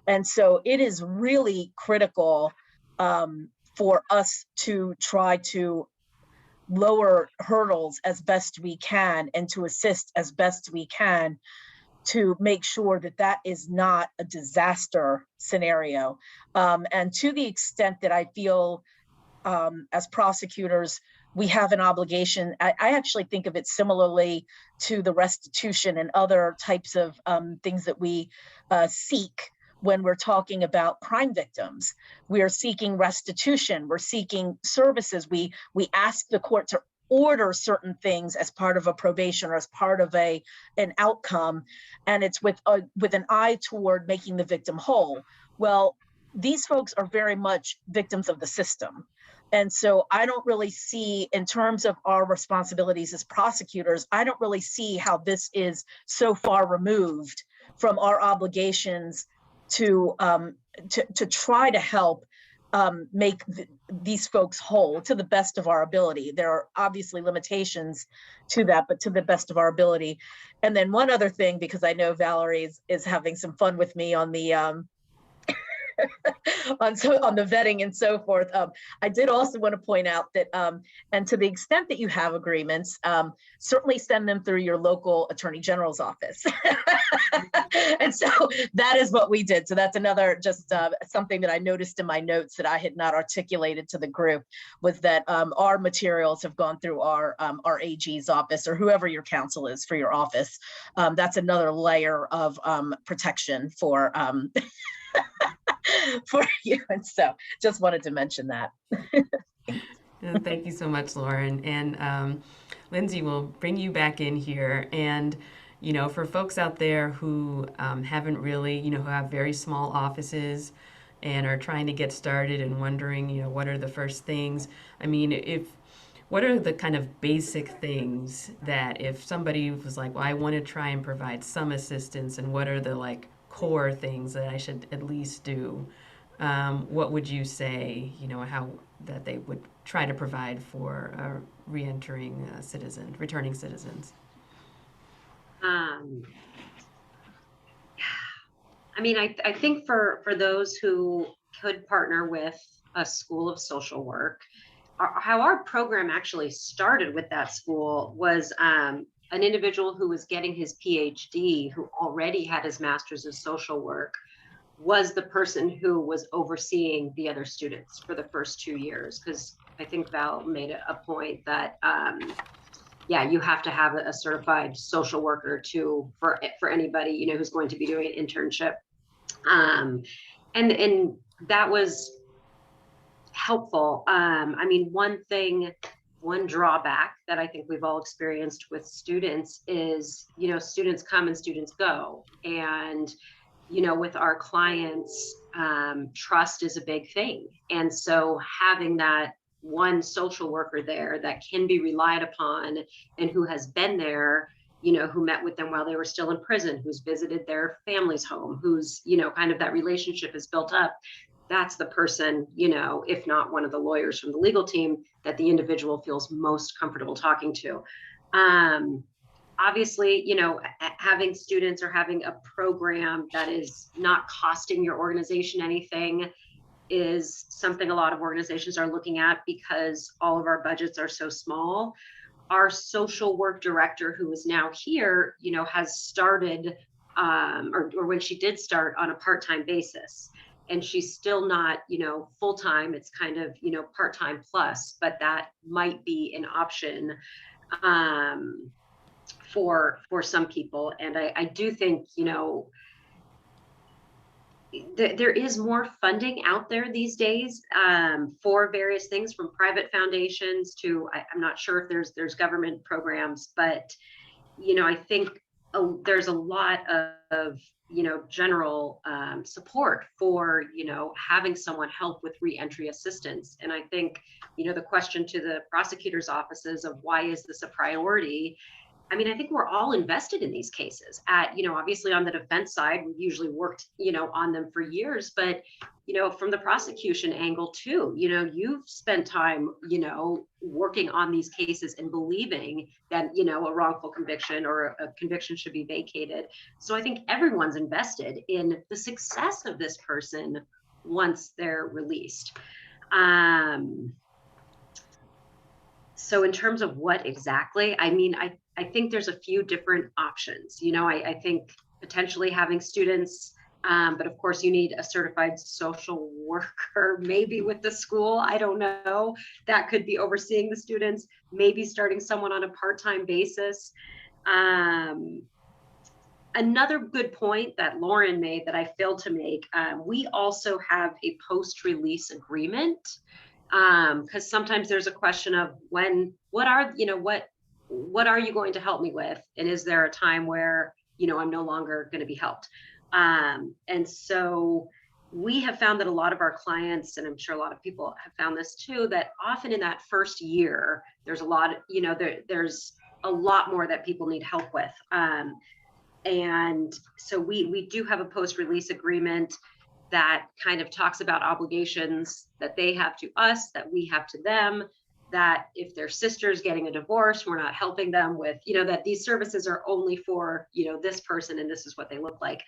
And so it is really critical for us to try to lower hurdles as best we can and to assist as best we can to make sure that that is not a disaster scenario. And to the extent that I feel as prosecutors, we have an obligation. I actually think of it similarly to the restitution and other types of things that we seek when we're talking about crime victims. We are seeking restitution, we're seeking services. We ask the court to order certain things as part of a probation or as part of an outcome, and it's with an eye toward making the victim whole. Well, these folks are very much victims of the system. And so I don't really see, in terms of our responsibilities as prosecutors, I don't really see how this is so far removed from our obligations to try to help make these folks whole to the best of our ability. There are obviously limitations to that, but to the best of our ability. And then one other thing, because I know Valerie is having some fun with me on the on the vetting and so forth. I did also want to point out that, and to the extent that you have agreements, certainly send them through your local attorney general's office. And so that is what we did. So that's another just something that I noticed in my notes that I had not articulated to the group, was that our materials have gone through our AG's office, or whoever your counsel is for your office. That's another layer of protection for for you. And so just wanted to mention that. Thank you so much, Lauren. And Lindsay, will bring you back in here. And, you know, for folks out there who haven't really, you know, who have very small offices and are trying to get started and wondering, you know, what are the first things? I mean, what are the kind of basic things that if somebody was like, well, I want to try and provide some assistance, and what are the like core things that I should at least do? What would you say, you know, how that they would try to provide for returning citizens? I mean, I think for those who could partner with a school of social work, how our program actually started with that school was an individual who was getting his PhD, who already had his master's of social work, was the person who was overseeing the other students for the first 2 years. Because I think Val made a point that, yeah, you have to have a certified social worker for anybody, you know, who's going to be doing an internship. And that was helpful. I mean, one drawback that I think we've all experienced with students is, you know, students come and students go. And, you know, with our clients, trust is a big thing. And so having that one social worker there that can be relied upon and who has been there, you know, who met with them while they were still in prison, who's visited their family's home, who's, you know, kind of that relationship is built up. That's the person, you know, if not one of the lawyers from the legal team, that the individual feels most comfortable talking to. Obviously, you know, having students or having a program that is not costing your organization anything is something a lot of organizations are looking at, because all of our budgets are so small. Our social work director, who is now here, you know, has started, or when she did start, on a part-time basis. And she's still not, you know, full-time. It's kind of, you know, part-time plus, but that might be an option for some people. And I do think, you know, there is more funding out there these days for various things, from private foundations to, I'm not sure if there's government programs, but, you know, I think there's a lot of, you know, general support for, you know, having someone help with reentry assistance. And I think, you know, the question to the prosecutor's offices of why is this a priority? I mean, I think we're all invested in these cases. You know, obviously on the defense side, we've usually worked, you know, on them for years, but, you know, from the prosecution angle too, you know, you've spent time, you know, working on these cases and believing that, you know, a wrongful conviction or a conviction should be vacated. So I think everyone's invested in the success of this person once they're released. So in terms of what exactly, I mean, I think there's a few different options. You know, I think potentially having students, but of course you need a certified social worker, maybe with the school, I don't know, that could be overseeing the students, maybe starting someone on a part-time basis. Another good point that Lauren made that I failed to make, we also have a post-release agreement, because sometimes there's a question of what are you going to help me with? And is there a time where, you know, I'm no longer going to be helped? And so we have found that a lot of our clients, and I'm sure a lot of people have found this too, that often in that first year, there's a lot, there's a lot more that people need help with. And so we do have a post-release agreement that kind of talks about obligations that they have to us, that we have to them, that if their sister's getting a divorce, we're not helping them with, that these services are only for, this person and this is what they look like.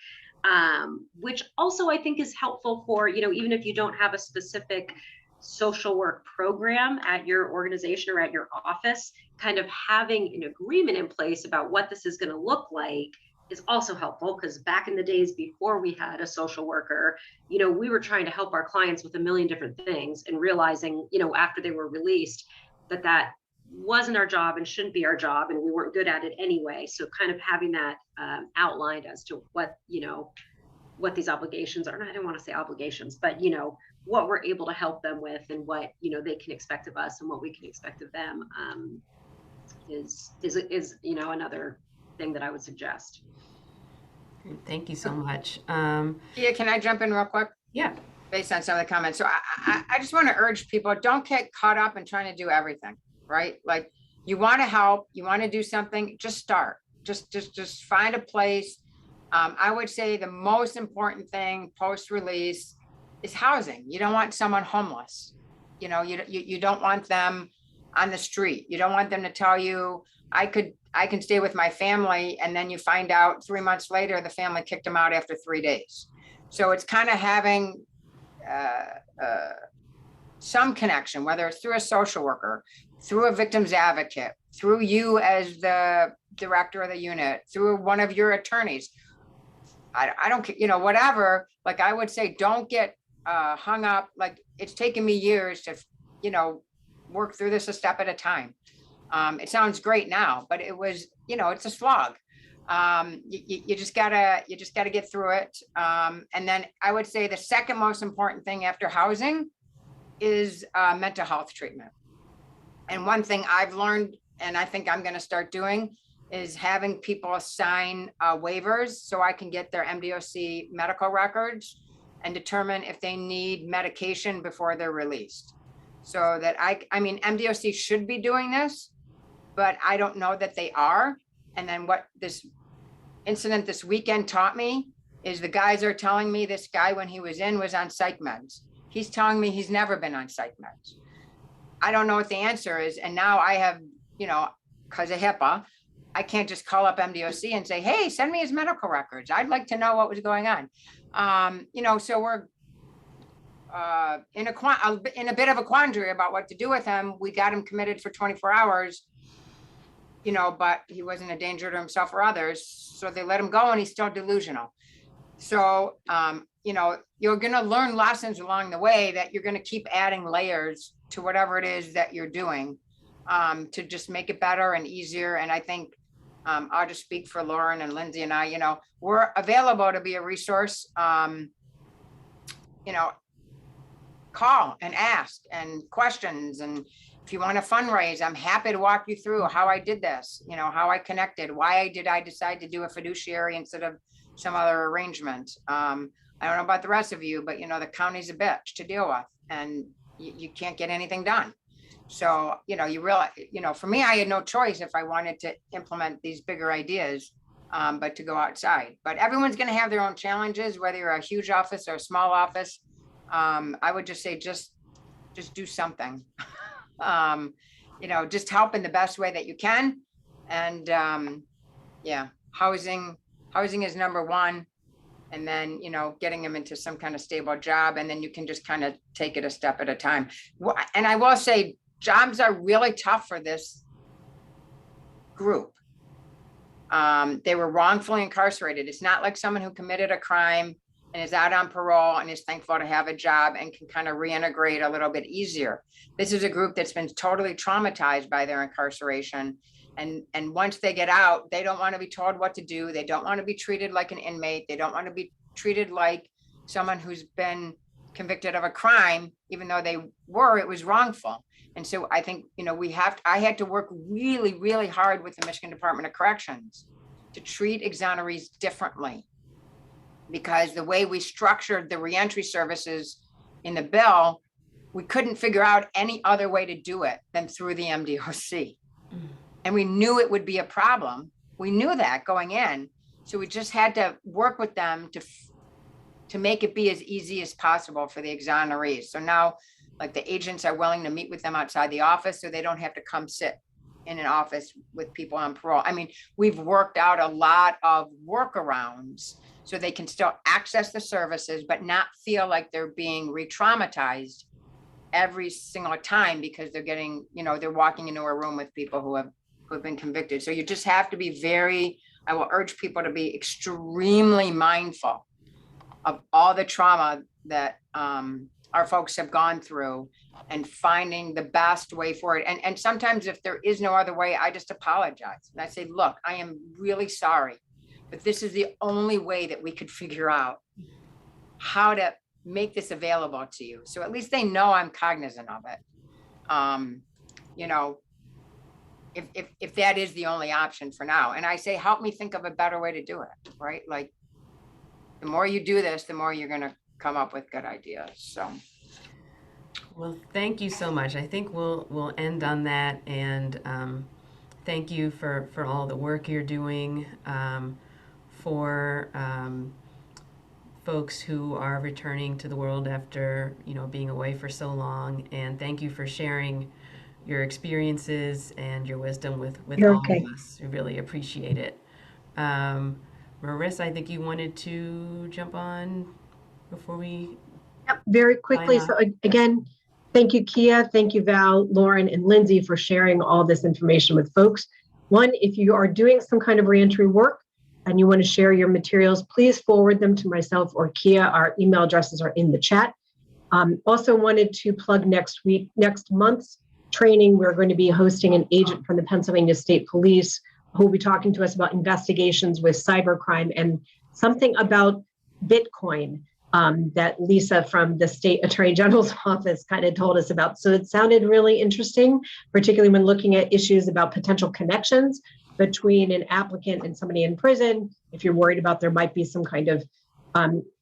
Which also I think is helpful for, even if you don't have a specific social work program at your organization or at your office, kind of having an agreement in place about what this is going to look like is also helpful, because back in the days before we had a social worker, we were trying to help our clients with a million different things and realizing, after they were released, that wasn't our job and shouldn't be our job, and we weren't good at it anyway. So kind of having that outlined as to what, what these obligations are. And I don't want to say obligations, but, what we're able to help them with and what, they can expect of us and what we can expect of them is another thing that I would suggest. Thank you so much. Yeah, can I jump in real quick? Yeah. Based on some of the comments. So I just want to urge people, don't get caught up in trying to do everything, right? Like, you want to help, you want to do something, just start. Just find a place. I would say the most important thing post-release is housing. You don't want someone homeless. You don't want them on the street. You don't want them to tell you, I can stay with my family, and then you find out 3 months later, the family kicked them out after 3 days. So it's kind of having some connection, whether it's through a social worker, through a victim's advocate, through you as the director of the unit, through one of your attorneys. I don't, whatever. Like, I would say, don't get hung up. Like, it's taken me years to, work through this a step at a time. It sounds great now, but it was, it's a slog. You just gotta get through it. And then I would say the second most important thing after housing is mental health treatment. And one thing I've learned, and I think I'm going to start doing, is having people sign waivers so I can get their MDOC medical records and determine if they need medication before they're released. So that I mean, MDOC should be doing this, but I don't know that they are. And then what this incident this weekend taught me is the guys are telling me this guy, when he was on psych meds. He's telling me he's never been on psych meds. I don't know what the answer is. And now I have, because of HIPAA, I can't just call up MDOC and say, hey, send me his medical records. I'd like to know what was going on. So we're in a bit of a quandary about what to do with him. We got him committed for 24 hours, but he wasn't a danger to himself or others. So they let him go, and he's still delusional. So, you're going to learn lessons along the way that you're going to keep adding layers to whatever it is that you're doing to just make it better and easier. And I think I'll just speak for Lauren and Lindsay and I, we're available to be a resource, call and ask and questions. And if you want to fundraise, I'm happy to walk you through how I did this, how I connected, why did I decide to do a fiduciary instead of some other arrangement. I don't know about the rest of you, but the county's a bitch to deal with, and you can't get anything done. So, you realize, for me, I had no choice if I wanted to implement these bigger ideas, but to go outside. But everyone's going to have their own challenges, whether you're a huge office or a small office. I would just say, just do something, just help in the best way that you can. And housing is number one. And then, getting them into some kind of stable job, and then you can just kind of take it a step at a time. And I will say, jobs are really tough for this group. They were wrongfully incarcerated. It's not like someone who committed a crime and is out on parole and is thankful to have a job and can kind of reintegrate a little bit easier. This is a group that's been totally traumatized by their incarceration. And once they get out, they don't want to be told what to do. They don't want to be treated like an inmate. They don't want to be treated like someone who's been convicted of a crime, even though it was wrongful. And so I think, I had to work really, really hard with the Michigan Department of Corrections to treat exonerees differently. because the way we structured the reentry services in the bill, we couldn't figure out any other way to do it than through the MDOC. And we knew it would be a problem. We knew that going in. So we just had to work with them to make it be as easy as possible for the exonerees. So now, like, the agents are willing to meet with them outside the office so they don't have to come sit in an office with people on parole. I mean, we've worked out a lot of workarounds so they can still access the services, but not feel like they're being re-traumatized every single time because they're getting, you know, they're walking into a room with people who have been convicted. So you just have to be I will urge people to be extremely mindful of all the trauma that our folks have gone through and finding the best way for it. And sometimes if there is no other way, I just apologize. And I say, look, I am really sorry, but this is the only way that we could figure out how to make this available to you. So at least they know I'm cognizant of it. You know, if that is the only option for now. And I say, help me think of a better way to do it, right? Like, the more you do this, the more you're going to come up with good ideas. So, well, thank you so much. I think we'll end on that, and thank you for all the work you're doing for folks who are returning to the world after, you know, being away for so long. And thank you for sharing your experiences and your wisdom with You're all okay. of us. We really appreciate it. Marissa, I think you wanted to jump on before we. Yep, very quickly. Sign So off. again, thank you, Kia. Thank you, Val, Lauren, and Lindsay for sharing all this information with folks. One, if you are doing some kind of reentry work and you want to share your materials, please forward them to myself or Kia. Our email addresses are in the chat. Also wanted to plug next month's training. We're going to be hosting an agent from the Pennsylvania State Police who will be talking to us about investigations with cybercrime and something about Bitcoin that Lisa from the State Attorney General's office kind of told us about. So it sounded really interesting, particularly when looking at issues about potential connections between an applicant and somebody in prison. If you're worried about there might be some kind of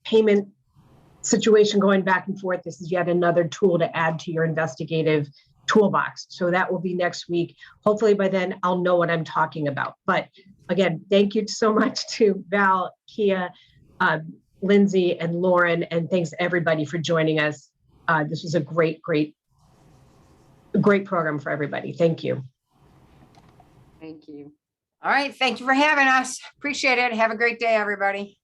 payment situation going back and forth, this is yet another tool to add to your investigative toolbox. So that will be next week. Hopefully by then I'll know what I'm talking about. But again, thank you so much to Val, Kia, Lindsay, and Lauren, and thanks everybody for joining us. This was a great program for everybody. Thank you. thank you. All right. Thank you for having us. Appreciate it. Have a great day, everybody.